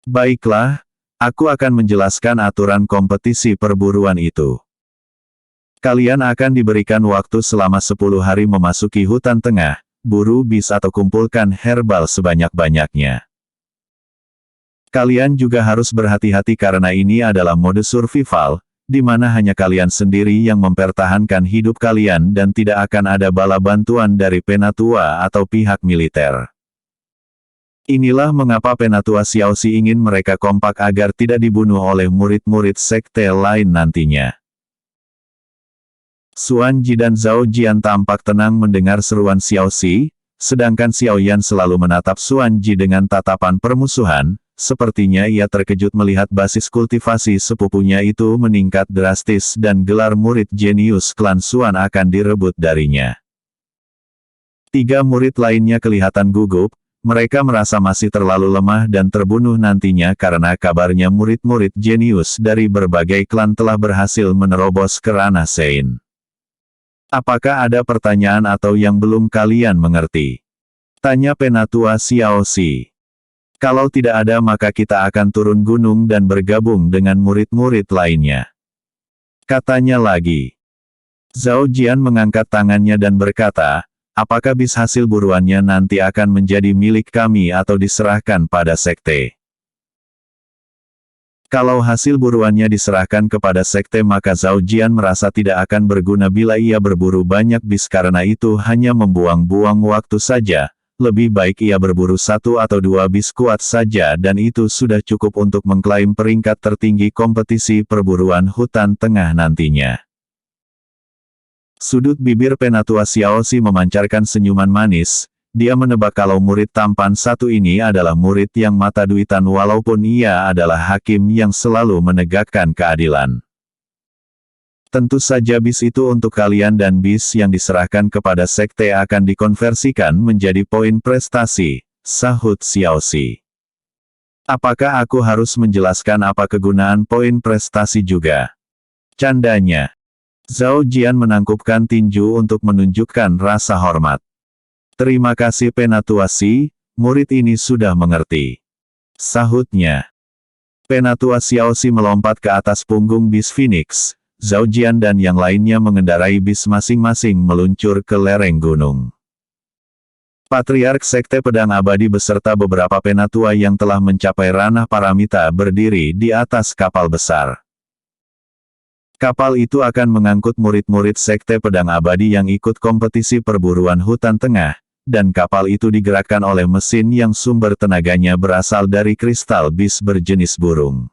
Baiklah, aku akan menjelaskan aturan kompetisi perburuan itu. Kalian akan diberikan waktu selama 10 hari memasuki hutan tengah, buru bis atau kumpulkan herbal sebanyak-banyaknya. Kalian juga harus berhati-hati karena ini adalah mode survival, di mana hanya kalian sendiri yang mempertahankan hidup kalian dan tidak akan ada bala bantuan dari Penatua atau pihak militer. Inilah mengapa Penatua Xiaoxi ingin mereka kompak agar tidak dibunuh oleh murid-murid sekte lain nantinya. Xuan Ji dan Zhao Jian tampak tenang mendengar seruan Xiaoxi, sedangkan Xiao Yan selalu menatap Xuan Ji dengan tatapan permusuhan. Sepertinya ia terkejut melihat basis kultivasi sepupunya itu meningkat drastis dan gelar murid jenius klan Xuan akan direbut darinya. 3 murid lainnya kelihatan gugup, mereka merasa masih terlalu lemah dan terbunuh nantinya karena kabarnya murid-murid jenius dari berbagai klan telah berhasil menerobos ke ranah Sein. Apakah ada pertanyaan atau yang belum kalian mengerti? Tanya Penatua Xiaoxi. Kalau tidak ada maka kita akan turun gunung dan bergabung dengan murid-murid lainnya. Katanya lagi. Zhao Jian mengangkat tangannya dan berkata, apakah bis hasil buruannya nanti akan menjadi milik kami atau diserahkan pada sekte? Kalau hasil buruannya diserahkan kepada sekte maka Zhao Jian merasa tidak akan berguna bila ia berburu banyak bis karena itu hanya membuang-buang waktu saja. Lebih baik ia berburu 1 atau 2 bis kuat saja dan itu sudah cukup untuk mengklaim peringkat tertinggi kompetisi perburuan hutan tengah nantinya. Sudut bibir Penatua Xiaoxi memancarkan senyuman manis, dia menebak kalau murid tampan satu ini adalah murid yang mata duitan walaupun ia adalah hakim yang selalu menegakkan keadilan. Tentu saja bis itu untuk kalian dan bis yang diserahkan kepada sekte akan dikonversikan menjadi poin prestasi, sahut Xiaoxi. Apakah aku harus menjelaskan apa kegunaan poin prestasi juga? Candanya. Zhao Jian menangkupkan tinju untuk menunjukkan rasa hormat. Terima kasih Penatua Xi, murid ini sudah mengerti. Sahutnya. Penatua Xiaoxi melompat ke atas punggung bis Phoenix. Zhao Jian dan yang lainnya mengendarai bis masing-masing meluncur ke lereng gunung. Patriark Sekte Pedang Abadi beserta beberapa penatua yang telah mencapai ranah paramita berdiri di atas kapal besar. Kapal itu akan mengangkut murid-murid Sekte Pedang Abadi yang ikut kompetisi perburuan hutan tengah, dan kapal itu digerakkan oleh mesin yang sumber tenaganya berasal dari kristal bis berjenis burung.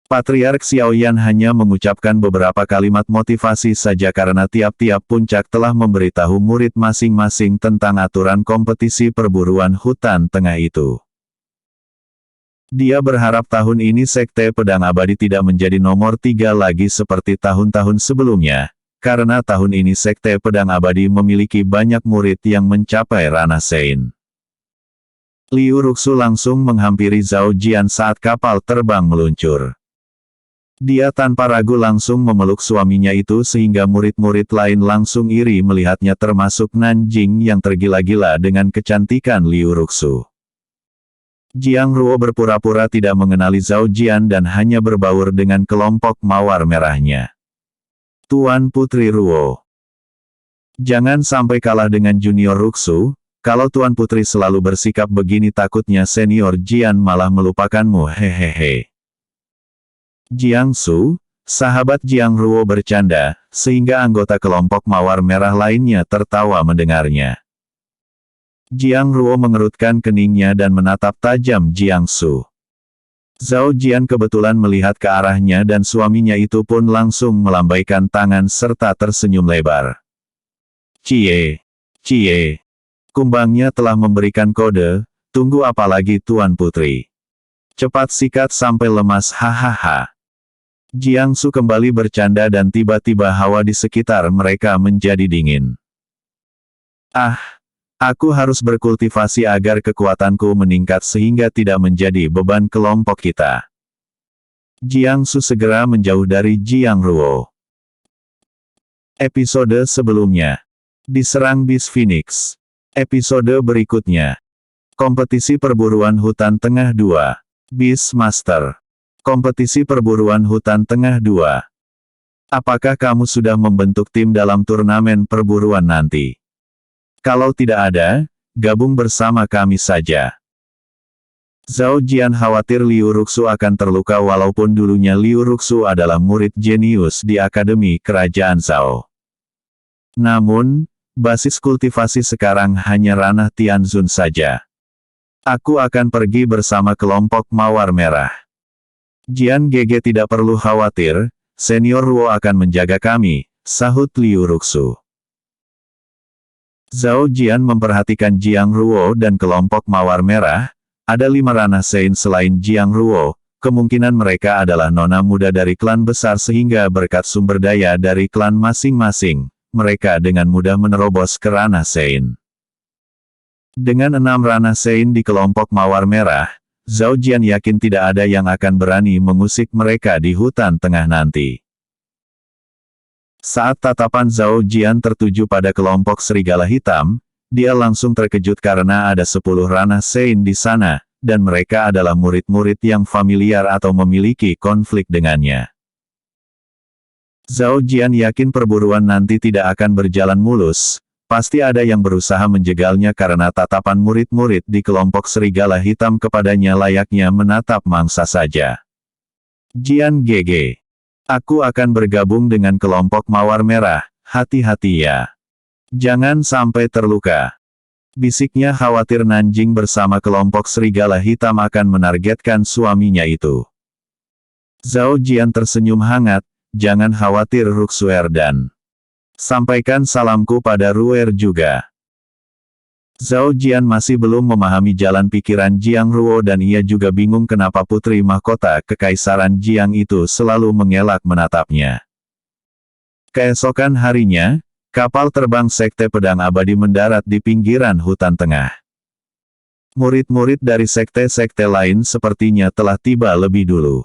Patriark Xiaoyan hanya mengucapkan beberapa kalimat motivasi saja karena tiap-tiap puncak telah memberitahu murid masing-masing tentang aturan kompetisi perburuan hutan tengah itu. Dia berharap tahun ini Sekte Pedang Abadi tidak menjadi nomor 3 lagi seperti tahun-tahun sebelumnya, karena tahun ini Sekte Pedang Abadi memiliki banyak murid yang mencapai ranah Sein. Liu Ruxu langsung menghampiri Zhao Jian saat kapal terbang meluncur. Dia tanpa ragu langsung memeluk suaminya itu sehingga murid-murid lain langsung iri melihatnya termasuk Nanjing yang tergila-gila dengan kecantikan Liu Ruxu. Jiang Ruo berpura-pura tidak mengenali Zhao Jian dan hanya berbaur dengan kelompok mawar merahnya. Tuan Putri Ruo. Jangan sampai kalah dengan Junior Ruxu, kalau Tuan Putri selalu bersikap begini takutnya Senior Jian malah melupakanmu hehehe. Jiang Su, sahabat Jiang Ruo bercanda, sehingga anggota kelompok mawar merah lainnya tertawa mendengarnya. Jiang Ruo mengerutkan keningnya dan menatap tajam Jiang Su. Zhao Jian kebetulan melihat ke arahnya dan suaminya itu pun langsung melambaikan tangan serta tersenyum lebar. Cie, cie. Kumbangnya telah memberikan kode, tunggu apa lagi Tuan Putri. Cepat sikat sampai lemas hahaha. Jiang Su kembali bercanda dan tiba-tiba hawa di sekitar mereka menjadi dingin. Ah, aku harus berkultivasi agar kekuatanku meningkat sehingga tidak menjadi beban kelompok kita. Jiang Su segera menjauh dari Jiang Ruo. Episode sebelumnya. Diserang bis Phoenix. Episode berikutnya. Kompetisi perburuan hutan tengah 2. Beast Master. Kompetisi perburuan hutan tengah 2. Apakah kamu sudah membentuk tim dalam turnamen perburuan nanti? Kalau tidak ada, gabung bersama kami saja. Zhao Jian khawatir Liu Ruxu akan terluka walaupun dulunya Liu Ruxu adalah murid jenius di Akademi Kerajaan Zhao. Namun, basis kultivasi sekarang hanya ranah Tianzun saja. Aku akan pergi bersama kelompok Mawar Merah. Jian Gege tidak perlu khawatir, Senior Ruo akan menjaga kami, sahut Liu Ruxu. Zhao Jian memperhatikan Jiang Ruo dan kelompok Mawar Merah, ada 5 ranah Sein selain Jiang Ruo, kemungkinan mereka adalah nona muda dari klan besar sehingga berkat sumber daya dari klan masing-masing, mereka dengan mudah menerobos ke ranah Sein. Dengan 6 ranah Sein di kelompok Mawar Merah, Zhao Jian yakin tidak ada yang akan berani mengusik mereka di hutan tengah nanti. Saat tatapan Zhao Jian tertuju pada kelompok serigala hitam, dia langsung terkejut karena ada 10 ranah Sein di sana, dan mereka adalah murid-murid yang familiar atau memiliki konflik dengannya. Zhao Jian yakin perburuan nanti tidak akan berjalan mulus. Pasti ada yang berusaha menjegalnya karena tatapan murid-murid di kelompok serigala hitam kepadanya layaknya menatap mangsa saja. Jian Gege. Aku akan bergabung dengan kelompok Mawar Merah, hati-hati ya. Jangan sampai terluka. Bisiknya khawatir Nanjing bersama kelompok serigala hitam akan menargetkan suaminya itu. Zhao Jian tersenyum hangat, jangan khawatir Ruxu Erdan. Sampaikan salamku pada Ruer juga. Zhao Jian masih belum memahami jalan pikiran Jiang Ruo dan ia juga bingung kenapa putri mahkota kekaisaran Jiang itu selalu mengelak menatapnya. Keesokan harinya, kapal terbang Sekte Pedang Abadi mendarat di pinggiran hutan tengah. Murid-murid dari sekte-sekte lain sepertinya telah tiba lebih dulu.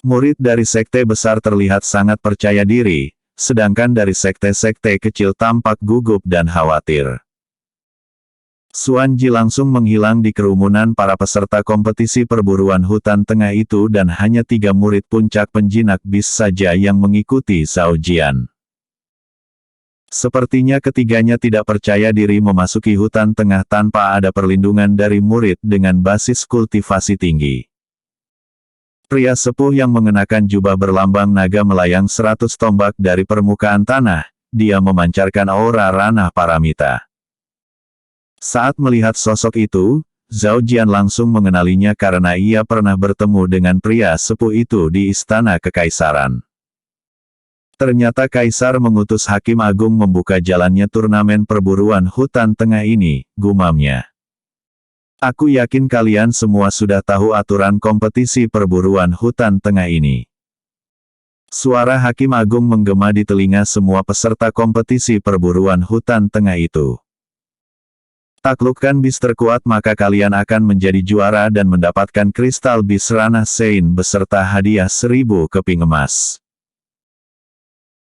Murid dari sekte besar terlihat sangat percaya diri, sedangkan dari sekte-sekte kecil tampak gugup dan khawatir. Xuan Ji langsung menghilang di kerumunan para peserta kompetisi perburuan hutan tengah itu dan hanya 3 murid puncak penjinak bis saja yang mengikuti Zhao Jian. Sepertinya ketiganya tidak percaya diri memasuki hutan tengah tanpa ada perlindungan dari murid dengan basis kultivasi tinggi. Pria sepuh yang mengenakan jubah berlambang naga melayang 100 tombak dari permukaan tanah, dia memancarkan aura ranah paramita. Saat melihat sosok itu, Zhao Jian langsung mengenalinya karena ia pernah bertemu dengan pria sepuh itu di istana kekaisaran. Ternyata kaisar mengutus hakim agung membuka jalannya turnamen perburuan hutan tengah ini, gumamnya. Aku yakin kalian semua sudah tahu aturan kompetisi perburuan hutan tengah ini. Suara hakim agung menggema di telinga semua peserta kompetisi perburuan hutan tengah itu. Taklukkan bis terkuat maka kalian akan menjadi juara dan mendapatkan kristal bis ranah Sein beserta hadiah 1000 keping emas.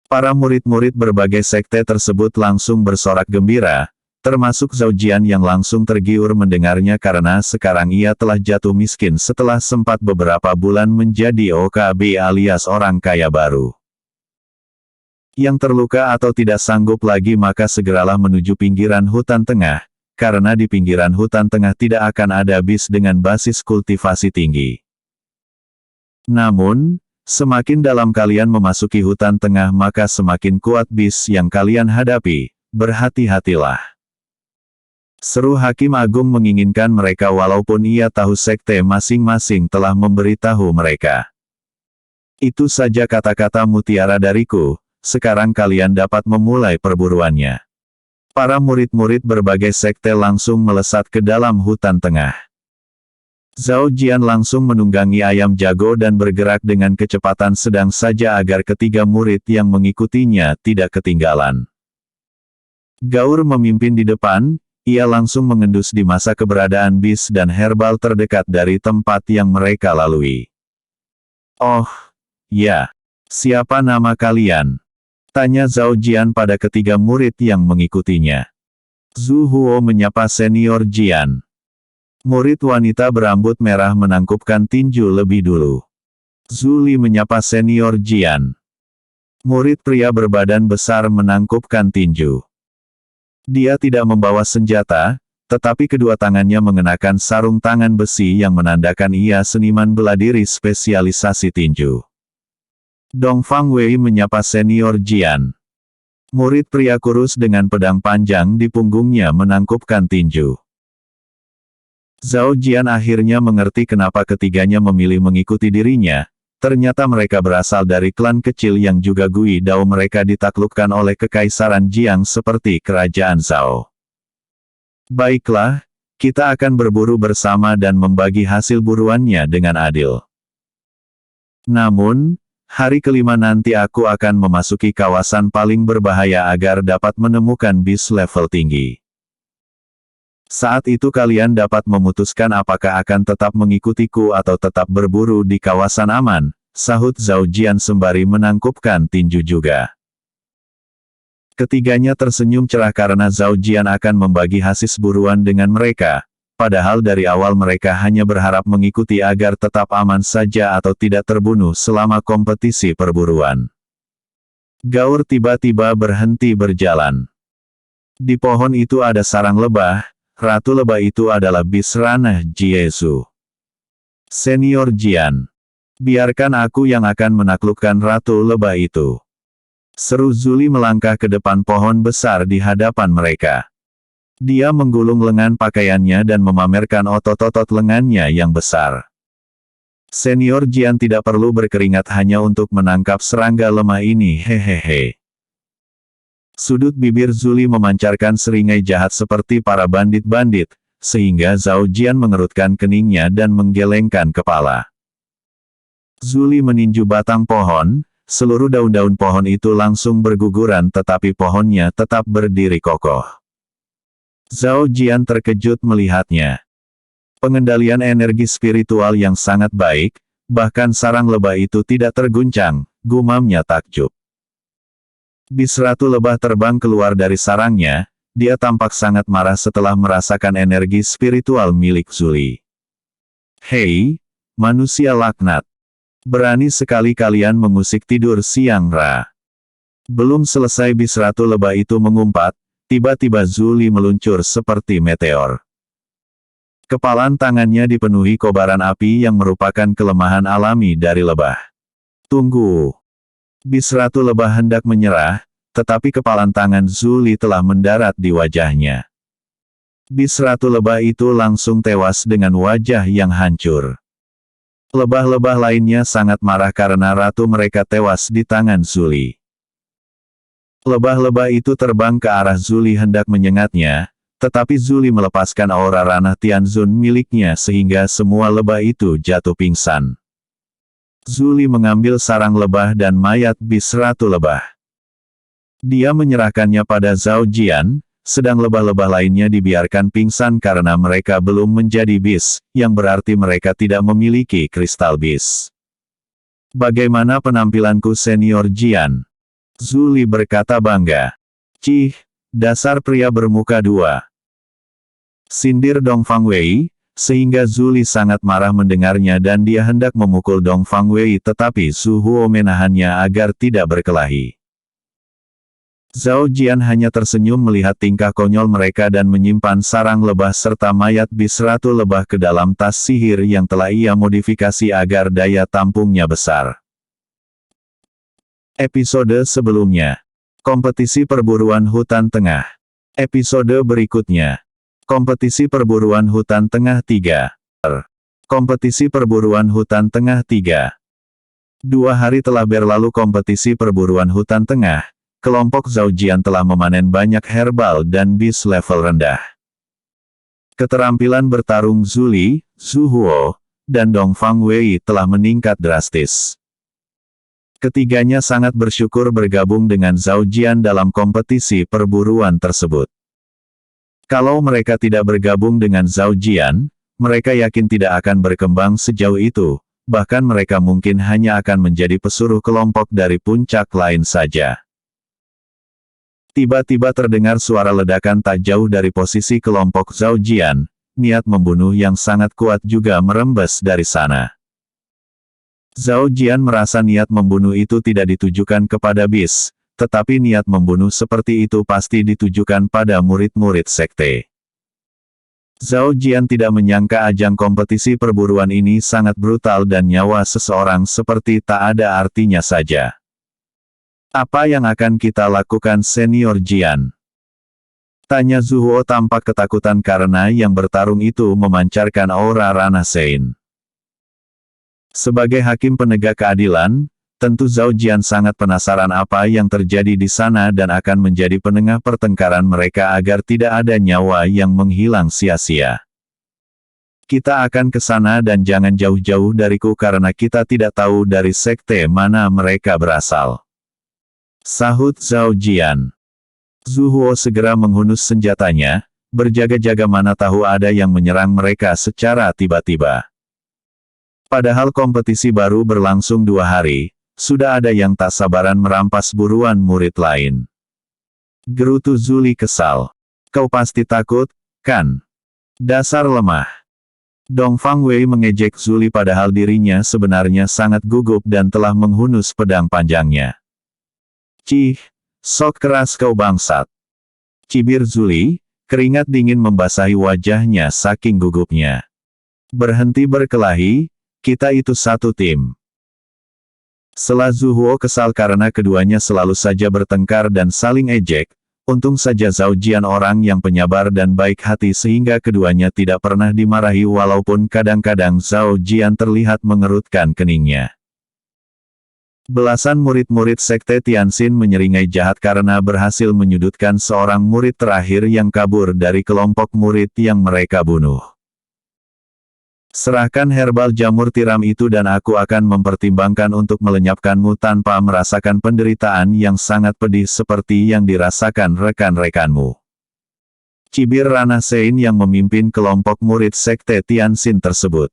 Para murid-murid berbagai sekte tersebut langsung bersorak gembira, termasuk Zhao Jian yang langsung tergiur mendengarnya karena sekarang ia telah jatuh miskin setelah sempat beberapa bulan menjadi OKB alias orang kaya baru. Yang terluka atau tidak sanggup lagi maka segeralah menuju pinggiran hutan tengah, karena di pinggiran hutan tengah tidak akan ada bis dengan basis kultivasi tinggi. Namun, semakin dalam kalian memasuki hutan tengah maka semakin kuat bis yang kalian hadapi, berhati-hatilah. Seru hakim agung menginginkan mereka walaupun ia tahu sekte masing-masing telah memberitahu mereka. Itu saja kata-kata mutiara dariku, sekarang kalian dapat memulai perburuannya. Para murid-murid berbagai sekte langsung melesat ke dalam hutan tengah. Zhao Jian langsung menunggangi ayam jago dan bergerak dengan kecepatan sedang saja agar ketiga murid yang mengikutinya tidak ketinggalan. Gaur memimpin di depan, ia langsung mengendus di masa keberadaan bis dan herbal terdekat dari tempat yang mereka lalui. Oh, ya. Siapa nama kalian? Tanya Zhao Jian pada ketiga murid yang mengikutinya. Zhu Huo menyapa senior Jian. Murid wanita berambut merah menangkupkan tinju lebih dulu. Zhu Li menyapa senior Jian. Murid pria berbadan besar menangkupkan tinju. Dia tidak membawa senjata, tetapi kedua tangannya mengenakan sarung tangan besi yang menandakan ia seniman bela diri spesialisasi tinju. Dong Fang Wei menyapa senior Jian. Murid pria kurus dengan pedang panjang di punggungnya menangkupkan tinju. Zhao Jian akhirnya mengerti kenapa ketiganya memilih mengikuti dirinya, ternyata mereka berasal dari klan kecil yang juga Gui Dao mereka ditaklukkan oleh kekaisaran Jiang seperti kerajaan Zhao. Baiklah, kita akan berburu bersama dan membagi hasil buruannya dengan adil. Namun, hari kelima nanti aku akan memasuki kawasan paling berbahaya agar dapat menemukan bis level tinggi. Saat itu kalian dapat memutuskan apakah akan tetap mengikutiku atau tetap berburu di kawasan aman, sahut Zhao Jian sembari menangkupkan tinju juga. Ketiganya tersenyum cerah karena Zhao Jian akan membagi hasil buruan dengan mereka. Padahal dari awal mereka hanya berharap mengikuti agar tetap aman saja atau tidak terbunuh selama kompetisi perburuan. Gaur tiba-tiba berhenti berjalan. Di pohon itu ada sarang lebah, ratu lebah itu adalah bis ranah Jiesu. Senior Jian. Biarkan aku yang akan menaklukkan ratu lebah itu. Seru Zuli melangkah ke depan pohon besar di hadapan mereka. Dia menggulung lengan pakaiannya dan memamerkan otot-otot lengannya yang besar. Senior Jian tidak perlu berkeringat hanya untuk menangkap serangga lemah ini, hehehe. Sudut bibir Zuli memancarkan seringai jahat seperti para bandit-bandit, sehingga Zhao Jian mengerutkan keningnya dan menggelengkan kepala. Zuli meninju batang pohon, seluruh daun-daun pohon itu langsung berguguran tetapi pohonnya tetap berdiri kokoh. Zhao Jian terkejut melihatnya. Pengendalian energi spiritual yang sangat baik, bahkan sarang lebah itu tidak terguncang, gumamnya takjub. Bis Ratu Lebah terbang keluar dari sarangnya, dia tampak sangat marah setelah merasakan energi spiritual milik Zuli. Hei, manusia laknat. Berani sekali kalian mengusik tidur Siang Ra. Belum selesai Bis Ratu Lebah itu mengumpat, tiba-tiba Zuli meluncur seperti meteor. Kepalan tangannya dipenuhi kobaran api yang merupakan kelemahan alami dari lebah. Tunggu. Bis Ratu Lebah hendak menyerah, tetapi kepalan tangan Zuli telah mendarat di wajahnya. Bis Ratu Lebah itu langsung tewas dengan wajah yang hancur. Lebah-lebah lainnya sangat marah karena ratu mereka tewas di tangan Zuli. Lebah-lebah itu terbang ke arah Zuli hendak menyengatnya, tetapi Zuli melepaskan aura ranah Tianzun miliknya sehingga semua lebah itu jatuh pingsan. Zuli mengambil sarang lebah dan mayat Bis Ratu Lebah. Dia menyerahkannya pada Zhao Jian, sedang lebah-lebah lainnya dibiarkan pingsan karena mereka belum menjadi bis, yang berarti mereka tidak memiliki kristal bis. Bagaimana penampilanku senior Jian? Zuli berkata bangga. Cih, dasar pria bermuka dua. Sindir Dong Fangwei, sehingga Zuli sangat marah mendengarnya dan dia hendak memukul Dong Fangwei tetapi Su Huo menahannya agar tidak berkelahi. Zhao Jian hanya tersenyum melihat tingkah konyol mereka dan menyimpan sarang lebah serta mayat Bis Ratu Lebah ke dalam tas sihir yang telah ia modifikasi agar daya tampungnya besar. Episode sebelumnya. Kompetisi perburuan hutan tengah. Episode berikutnya. Kompetisi perburuan hutan tengah 3. Kompetisi perburuan hutan tengah 3. 2 hari telah berlalu kompetisi perburuan hutan tengah. Kelompok Zhao Jian telah memanen banyak herbal dan bis level rendah. Keterampilan bertarung Zuli, Su Huo, dan Dong Fangwei telah meningkat drastis. Ketiganya sangat bersyukur bergabung dengan Zhao Jian dalam kompetisi perburuan tersebut. Kalau mereka tidak bergabung dengan Zhao Jian, mereka yakin tidak akan berkembang sejauh itu, bahkan mereka mungkin hanya akan menjadi pesuruh kelompok dari puncak lain saja. Tiba-tiba terdengar suara ledakan tak jauh dari posisi kelompok Zhao Jian, niat membunuh yang sangat kuat juga merembes dari sana. Zhao Jian merasa niat membunuh itu tidak ditujukan kepada bis, tetapi niat membunuh seperti itu pasti ditujukan pada murid-murid sekte. Zhao Jian tidak menyangka ajang kompetisi perburuan ini sangat brutal dan nyawa seseorang seperti tak ada artinya saja. Apa yang akan kita lakukan senior Jian? Tanya Zhu Huo tampak ketakutan karena yang bertarung itu memancarkan aura ranah Sein. Sebagai hakim penegak keadilan, tentu Zhao Jian sangat penasaran apa yang terjadi di sana dan akan menjadi penengah pertengkaran mereka agar tidak ada nyawa yang menghilang sia-sia. Kita akan ke sana dan jangan jauh-jauh dariku karena kita tidak tahu dari sekte mana mereka berasal. Sahut Zhao Jian. Zhu Huo segera menghunus senjatanya, berjaga-jaga mana tahu ada yang menyerang mereka secara tiba-tiba. Padahal kompetisi baru berlangsung 2 hari, sudah ada yang tak sabaran merampas buruan murid lain. Gerutu Zuli kesal. Kau pasti takut, kan? Dasar lemah. Dong Fangwei mengejek Zuli padahal dirinya sebenarnya sangat gugup dan telah menghunus pedang panjangnya. Cih, sok keras kau bangsat. Cibir Zuli, keringat dingin membasahi wajahnya saking gugupnya. Berhenti berkelahi, kita itu satu tim. Setelah Zhu Huo kesal karena keduanya selalu saja bertengkar dan saling ejek, untung saja Zhao Jian orang yang penyabar dan baik hati sehingga keduanya tidak pernah dimarahi walaupun kadang-kadang Zhao Jian terlihat mengerutkan keningnya. Belasan murid-murid sekte Tianxin menyeringai jahat karena berhasil menyudutkan seorang murid terakhir yang kabur dari kelompok murid yang mereka bunuh. Serahkan herbal jamur tiram itu dan aku akan mempertimbangkan untuk melenyapkanmu tanpa merasakan penderitaan yang sangat pedih seperti yang dirasakan rekan-rekanmu. Cibir Rana Sein yang memimpin kelompok murid Sekte Tianxin tersebut.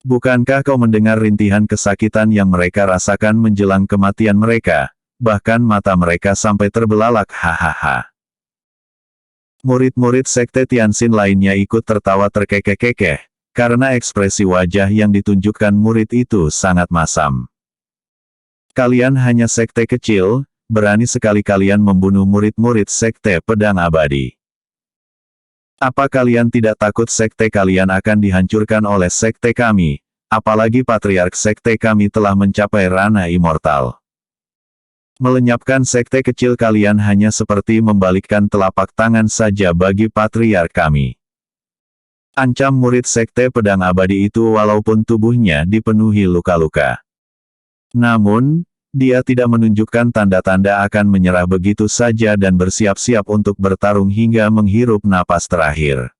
Bukankah kau mendengar rintihan kesakitan yang mereka rasakan menjelang kematian mereka? Bahkan mata mereka sampai terbelalak, hahaha. Murid-murid Sekte Tianxin lainnya ikut tertawa terkekeh-kekeh, karena ekspresi wajah yang ditunjukkan murid itu sangat masam. Kalian hanya sekte kecil, berani sekali kalian membunuh murid-murid Sekte Pedang Abadi. Apa kalian tidak takut sekte kalian akan dihancurkan oleh sekte kami, apalagi patriark sekte kami telah mencapai ranah immortal. Melenyapkan sekte kecil kalian hanya seperti membalikkan telapak tangan saja bagi patriark kami. Ancam murid sekte pedang abadi itu walaupun tubuhnya dipenuhi luka-luka. Namun, dia tidak menunjukkan tanda-tanda akan menyerah begitu saja dan bersiap-siap untuk bertarung hingga menghirup napas terakhir.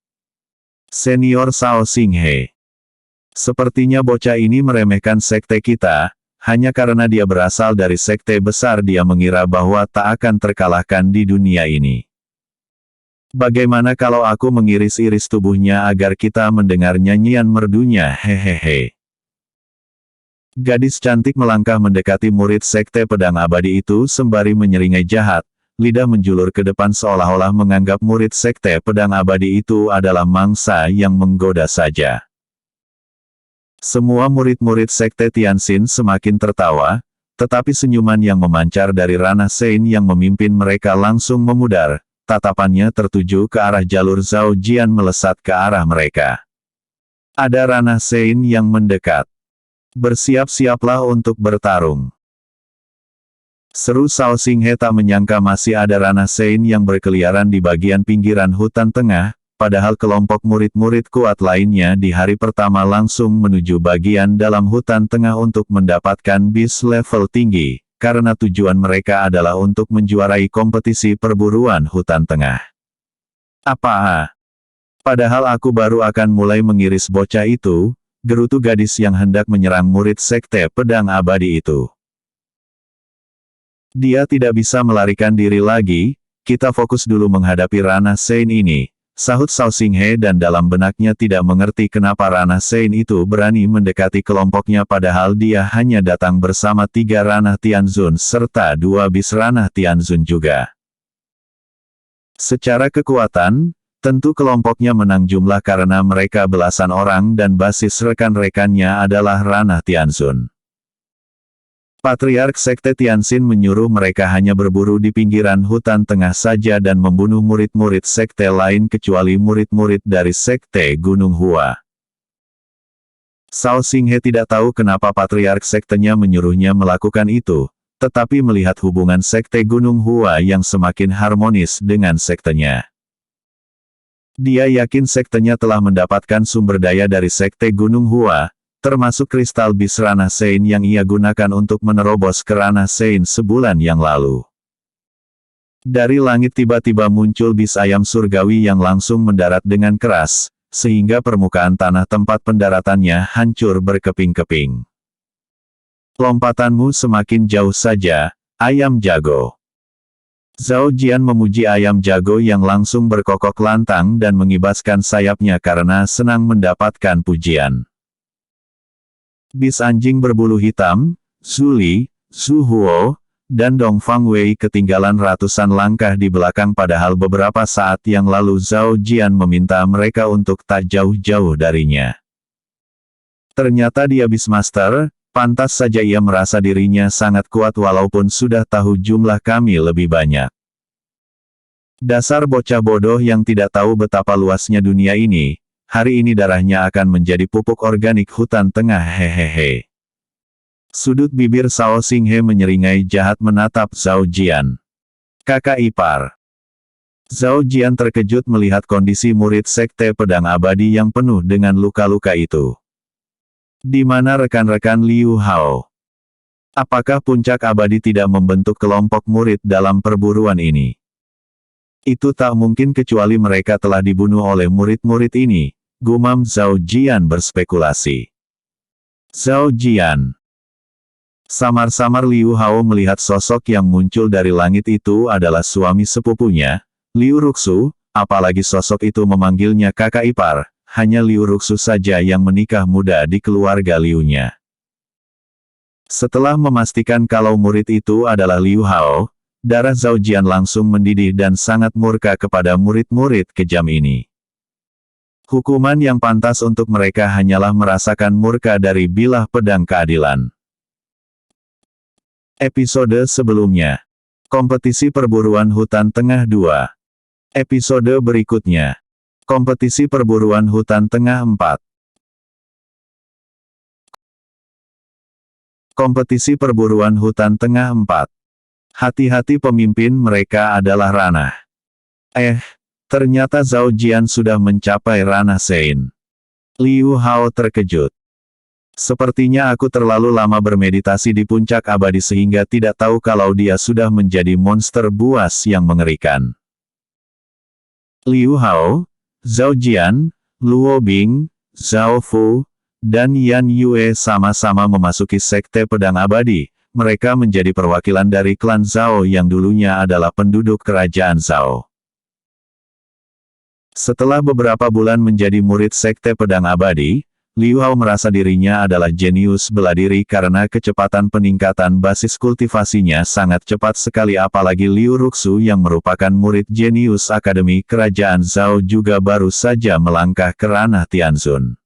Senior Cao Xinghe. Sepertinya bocah ini meremehkan sekte kita, hanya karena dia berasal dari sekte besar dia mengira bahwa tak akan terkalahkan di dunia ini. Bagaimana kalau aku mengiris-iris tubuhnya agar kita mendengar nyanyian merdunya, hehehe. Gadis cantik melangkah mendekati murid Sekte Pedang Abadi itu sembari menyeringai jahat, lidah menjulur ke depan seolah-olah menganggap murid Sekte Pedang Abadi itu adalah mangsa yang menggoda saja. Semua murid-murid Sekte Tianxin semakin tertawa, tetapi senyuman yang memancar dari Rana Sein yang memimpin mereka langsung memudar, tatapannya tertuju ke arah jalur Zhao Jian melesat ke arah mereka. Ada Rana Sein yang mendekat. Bersiap-siaplah untuk bertarung. Seru Cao Xinghe tak menyangka masih ada Rana Sein yang berkeliaran di bagian pinggiran hutan tengah, padahal kelompok murid-murid kuat lainnya di hari pertama langsung menuju bagian dalam hutan tengah untuk mendapatkan bis level tinggi, karena tujuan mereka adalah untuk menjuarai kompetisi perburuan hutan tengah. Apa? Padahal aku baru akan mulai mengiris bocah itu, gerutu gadis yang hendak menyerang murid Sekte Pedang Abadi itu. Dia tidak bisa melarikan diri lagi, kita fokus dulu menghadapi Rana Sein ini, sahut Cao Xinghe dan dalam benaknya tidak mengerti kenapa Rana Sein itu berani mendekati kelompoknya padahal dia hanya datang bersama 3 Ranah Tianzun serta 2 bis Ranah Tianzun juga. Secara kekuatan, tentu kelompoknya menang jumlah karena mereka belasan orang dan basis rekan-rekannya adalah Ranah Tianzun. Patriark Sekte Tianxin menyuruh mereka hanya berburu di pinggiran hutan tengah saja dan membunuh murid-murid sekte lain kecuali murid-murid dari Sekte Gunung Hua. Cao Xinghe tidak tahu kenapa patriark sektenya menyuruhnya melakukan itu, tetapi melihat hubungan Sekte Gunung Hua yang semakin harmonis dengan sektenya. Dia yakin sektenya telah mendapatkan sumber daya dari Sekte Gunung Hua, termasuk kristal bis Rana Sein yang ia gunakan untuk menerobos ke Rana Sein sebulan yang lalu. Dari langit tiba-tiba muncul bis ayam surgawi yang langsung mendarat dengan keras, sehingga permukaan tanah tempat pendaratannya hancur berkeping-keping. Lompatanmu semakin jauh saja, ayam jago. Zhao Jian memuji ayam jago yang langsung berkokok lantang dan mengibaskan sayapnya karena senang mendapatkan pujian. Bis anjing berbulu hitam, Zhu Li, Zhu Huo, dan Dong Fang Wei ketinggalan ratusan langkah di belakang padahal beberapa saat yang lalu Zhao Jian meminta mereka untuk tak jauh-jauh darinya. Ternyata dia Beastmaster, pantas saja ia merasa dirinya sangat kuat walaupun sudah tahu jumlah kami lebih banyak. Dasar bocah bodoh yang tidak tahu betapa luasnya dunia ini, hari ini darahnya akan menjadi pupuk organik hutan tengah hehehe. Sudut bibir Cao Xinghe menyeringai jahat menatap Zhao Jian. Kakak ipar. Zhao Jian terkejut melihat kondisi murid Sekte Pedang Abadi yang penuh dengan luka-luka itu. Di mana rekan-rekan Liu Hao? Apakah puncak abadi tidak membentuk kelompok murid dalam perburuan ini? Itu tak mungkin kecuali mereka telah dibunuh oleh murid-murid ini, gumam Zhao Jian berspekulasi. Zhao Jian. Samar-samar Liu Hao melihat sosok yang muncul dari langit itu adalah suami sepupunya, Liu Ruxu, apalagi sosok itu memanggilnya kakak ipar, hanya Liu Ruxu saja yang menikah muda di keluarga Liu-nya. Setelah memastikan kalau murid itu adalah Liu Hao, darah Zhao Jian langsung mendidih dan sangat murka kepada murid-murid kejam ini. Hukuman yang pantas untuk mereka hanyalah merasakan murka dari bilah pedang keadilan. Episode sebelumnya. Kompetisi perburuan hutan tengah 2. Episode berikutnya. Kompetisi perburuan hutan tengah 4. Kompetisi perburuan hutan tengah 4. Hati-hati, pemimpin mereka adalah ranah. Ternyata Zhao Jian sudah mencapai ranah Sein. Liu Hao terkejut. Sepertinya aku terlalu lama bermeditasi di puncak abadi sehingga tidak tahu kalau dia sudah menjadi monster buas yang mengerikan. Liu Hao, Zhao Jian, Luo Bing, Zhao Fu, dan Yan Yue sama-sama memasuki sekte pedang abadi. Mereka menjadi perwakilan dari klan Zhao yang dulunya adalah penduduk kerajaan Zhao. Setelah beberapa bulan menjadi murid sekte pedang abadi, Liu Hao merasa dirinya adalah jenius bela diri karena kecepatan peningkatan basis kultivasinya sangat cepat sekali, apalagi Liu Ruxu yang merupakan murid jenius Akademi Kerajaan Zhao juga baru saja melangkah ke ranah Tianzun.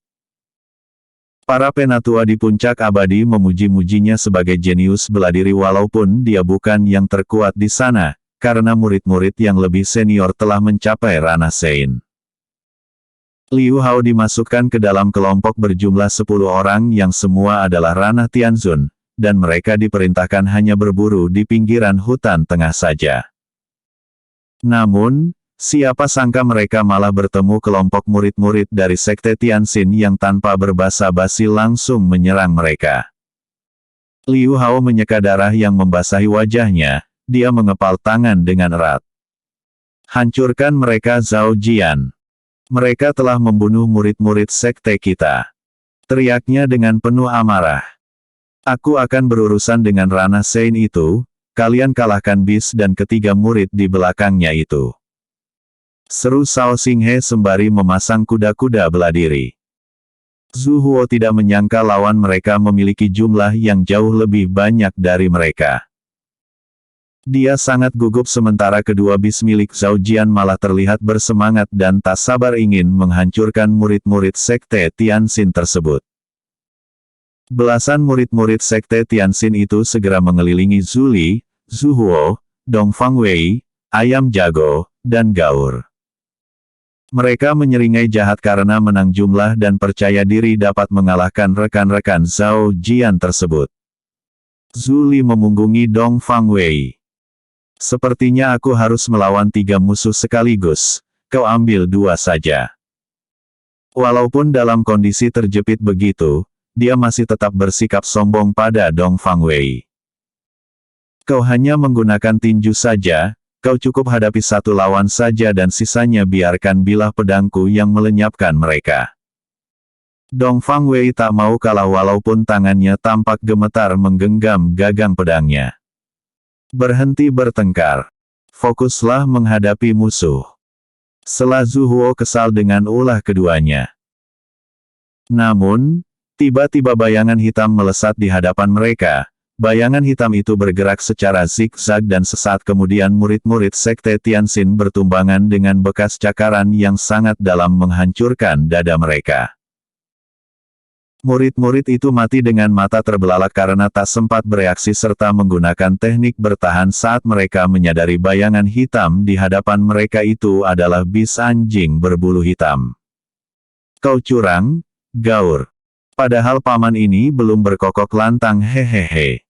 Para penatua di puncak abadi memuji-mujinya sebagai jenius bela diri walaupun dia bukan yang terkuat di sana, karena murid-murid yang lebih senior telah mencapai ranah Sein. Liu Hao dimasukkan ke dalam kelompok berjumlah 10 orang yang semua adalah ranah Tianzun, dan mereka diperintahkan hanya berburu di pinggiran hutan tengah saja. Namun, siapa sangka mereka malah bertemu kelompok murid-murid dari sekte Tianxin yang tanpa berbasa-basi langsung menyerang mereka. Liu Hao menyeka darah yang membasahi wajahnya, dia mengepal tangan dengan erat. Hancurkan mereka Zhao Jian. Mereka telah membunuh murid-murid sekte kita. Teriaknya dengan penuh amarah. Aku akan berurusan dengan ranah Sein itu, kalian kalahkan bis dan ketiga murid di belakangnya itu. Seru Cao Xinghe sembari memasang kuda-kuda bela diri. Zhu Huo tidak menyangka lawan mereka memiliki jumlah yang jauh lebih banyak dari mereka. Dia sangat gugup sementara kedua bis milik Zhao Jian malah terlihat bersemangat dan tak sabar ingin menghancurkan murid-murid sekte Tianxin tersebut. Belasan murid-murid sekte Tianxin itu segera mengelilingi Zhu Li, Zhu Huo, Dong Fangwei, Ayam Jago, dan Gaur. Mereka menyeringai jahat karena menang jumlah dan percaya diri dapat mengalahkan rekan-rekan Zhao Jian tersebut. Zhu Li memunggungi Dong Fangwei. Sepertinya aku harus melawan 3 musuh sekaligus, kau ambil 2 saja. Walaupun dalam kondisi terjepit begitu, dia masih tetap bersikap sombong pada Dong Fangwei. Kau hanya menggunakan tinju saja, kau cukup hadapi 1 lawan saja dan sisanya biarkan bilah pedangku yang melenyapkan mereka. Dong Fangwei tak mau kalah walaupun tangannya tampak gemetar menggenggam gagang pedangnya. Berhenti bertengkar. Fokuslah menghadapi musuh. Selah Zhu Huo kesal dengan ulah keduanya. Namun, tiba-tiba bayangan hitam melesat di hadapan mereka. Bayangan hitam itu bergerak secara zigzag dan sesaat kemudian murid-murid sekte Tianxin bertumbangan dengan bekas cakaran yang sangat dalam menghancurkan dada mereka. Murid-murid itu mati dengan mata terbelalak karena tak sempat bereaksi serta menggunakan teknik bertahan saat mereka menyadari bayangan hitam di hadapan mereka itu adalah bis anjing berbulu hitam. Kau curang, Gaur. Padahal paman ini belum berkokok lantang, hehehe.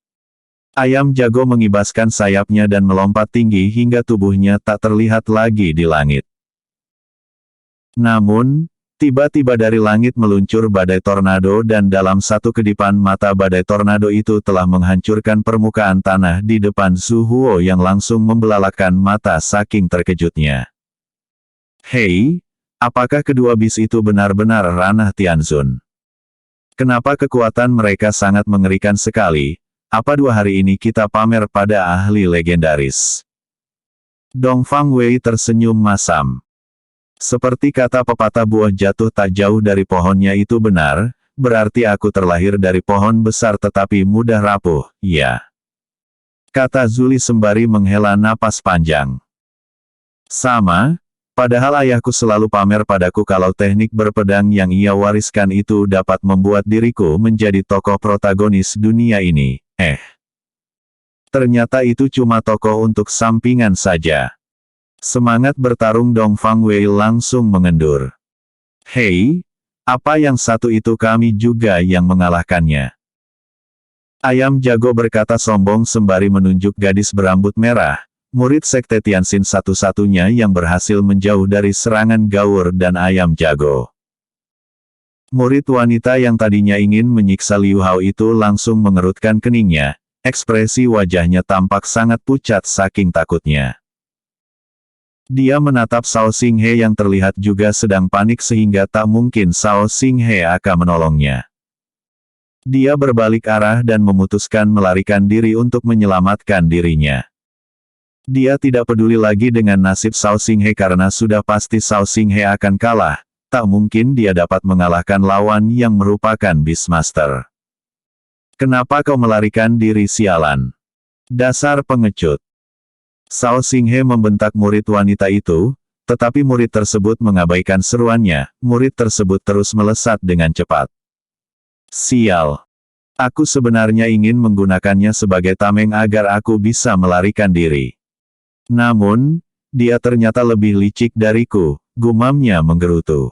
Ayam Jago mengibaskan sayapnya dan melompat tinggi hingga tubuhnya tak terlihat lagi di langit. Namun, tiba-tiba dari langit meluncur badai tornado dan dalam satu kedipan mata badai tornado itu telah menghancurkan permukaan tanah di depan Zhu Huo yang langsung membelalakkan mata saking terkejutnya. Hei, apakah kedua bis itu benar-benar ranah Tianzun? Kenapa kekuatan mereka sangat mengerikan sekali? Apa 2 hari ini kita pamer pada ahli legendaris? Dong Fangwei tersenyum masam. Seperti kata pepatah buah jatuh tak jauh dari pohonnya itu benar, berarti aku terlahir dari pohon besar tetapi mudah rapuh, ya. Kata Zuli sembari menghela napas panjang. Sama, padahal ayahku selalu pamer padaku kalau teknik berpedang yang ia wariskan itu dapat membuat diriku menjadi tokoh protagonis dunia ini. Ternyata itu cuma tokoh untuk sampingan saja. Semangat bertarung Dong Fang Wei langsung mengendur. Hei, apa yang satu itu kami juga yang mengalahkannya. Ayam jago berkata sombong sembari menunjuk gadis berambut merah, murid sekte Tianxin satu-satunya yang berhasil menjauh dari serangan Gaur dan ayam jago. Murid wanita yang tadinya ingin menyiksa Liu Hao itu langsung mengerutkan keningnya, ekspresi wajahnya tampak sangat pucat saking takutnya. Dia menatap Shao Xinghe yang terlihat juga sedang panik sehingga tak mungkin Shao Xinghe akan menolongnya. Dia berbalik arah dan memutuskan melarikan diri untuk menyelamatkan dirinya. Dia tidak peduli lagi dengan nasib Shao Xinghe karena sudah pasti Shao Xinghe akan kalah, tak mungkin dia dapat mengalahkan lawan yang merupakan Beastmaster. Kenapa kau melarikan diri sialan? Dasar pengecut. Shao Xinghe membentak murid wanita itu, tetapi murid tersebut mengabaikan seruannya, murid tersebut terus melesat dengan cepat. Sial. Aku sebenarnya ingin menggunakannya sebagai tameng agar aku bisa melarikan diri. Namun, dia ternyata lebih licik dariku, gumamnya menggerutu.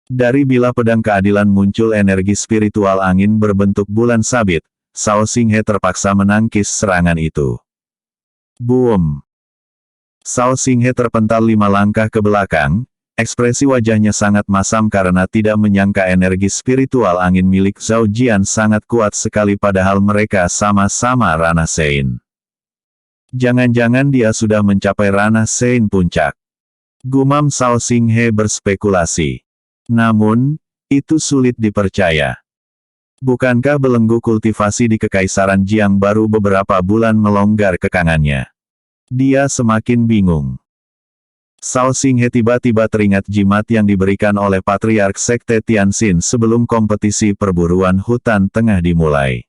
Dari bilah pedang keadilan muncul energi spiritual angin berbentuk bulan sabit, Shao Xinghe terpaksa menangkis serangan itu. Boom! Shao Xinghe terpental 5 langkah ke belakang, ekspresi wajahnya sangat masam karena tidak menyangka energi spiritual angin milik Zhao Jian sangat kuat sekali padahal mereka sama-sama ranah Sein. Jangan-jangan dia sudah mencapai ranah Sein puncak. Gumam Shao Xinghe berspekulasi. Namun, itu sulit dipercaya. Bukankah belenggu kultivasi di Kekaisaran Jiang baru beberapa bulan melonggar kekangannya? Dia semakin bingung. Shao Xinghe tiba-tiba teringat jimat yang diberikan oleh Patriark Sekte Tianxin sebelum kompetisi perburuan hutan tengah dimulai.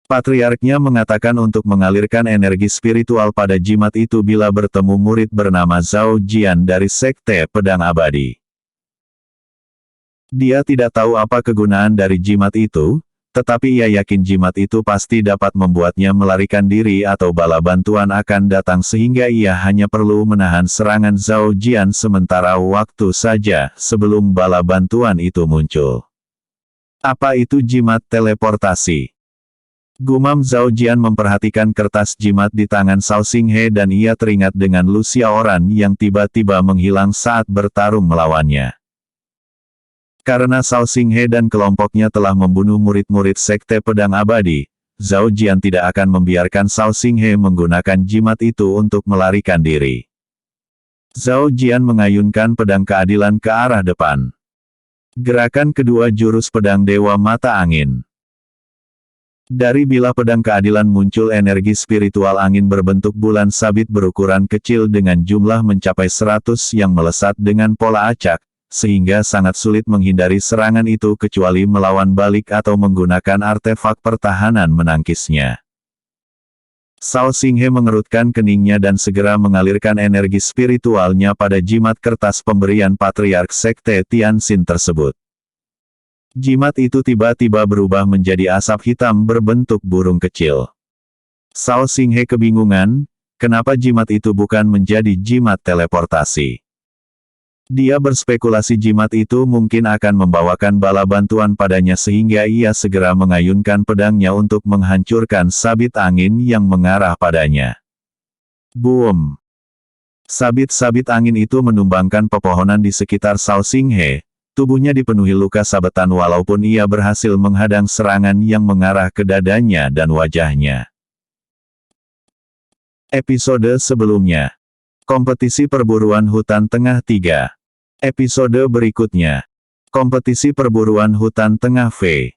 Patriarknya mengatakan untuk mengalirkan energi spiritual pada jimat itu bila bertemu murid bernama Zhao Jian dari Sekte Pedang Abadi. Dia tidak tahu apa kegunaan dari jimat itu, tetapi ia yakin jimat itu pasti dapat membuatnya melarikan diri atau bala bantuan akan datang sehingga ia hanya perlu menahan serangan Zhao Jian sementara waktu saja sebelum bala bantuan itu muncul. Apa itu jimat teleportasi? Gumam Zhao Jian memperhatikan kertas jimat di tangan Shao Xinghe dan ia teringat dengan Lu Xiaoran yang tiba-tiba menghilang saat bertarung melawannya. Karena Shao Xinghe dan kelompoknya telah membunuh murid-murid Sekte Pedang Abadi, Zhao Jian tidak akan membiarkan Shao Xinghe menggunakan jimat itu untuk melarikan diri. Zhao Jian mengayunkan pedang keadilan ke arah depan. Gerakan kedua jurus pedang Dewa Mata Angin. Dari bilah pedang keadilan muncul energi spiritual angin berbentuk bulan sabit berukuran kecil dengan jumlah mencapai 100 yang melesat dengan pola acak, sehingga sangat sulit menghindari serangan itu kecuali melawan balik atau menggunakan artefak pertahanan menangkisnya. Shao Xinghe mengerutkan keningnya dan segera mengalirkan energi spiritualnya pada jimat kertas pemberian Patriark Sekte Tianxin tersebut. Jimat itu tiba-tiba berubah menjadi asap hitam berbentuk burung kecil. Shao Xinghe kebingungan, kenapa jimat itu bukan menjadi jimat teleportasi. Dia berspekulasi jimat itu mungkin akan membawakan bala bantuan padanya sehingga ia segera mengayunkan pedangnya untuk menghancurkan sabit angin yang mengarah padanya. Boom! Sabit-sabit angin itu menumbangkan pepohonan di sekitar Shao Xinghe, tubuhnya dipenuhi luka sabetan walaupun ia berhasil menghadang serangan yang mengarah ke dadanya dan wajahnya. Episode sebelumnya. Kompetisi perburuan hutan tengah 3. Episode berikutnya. Kompetisi perburuan hutan tengah V.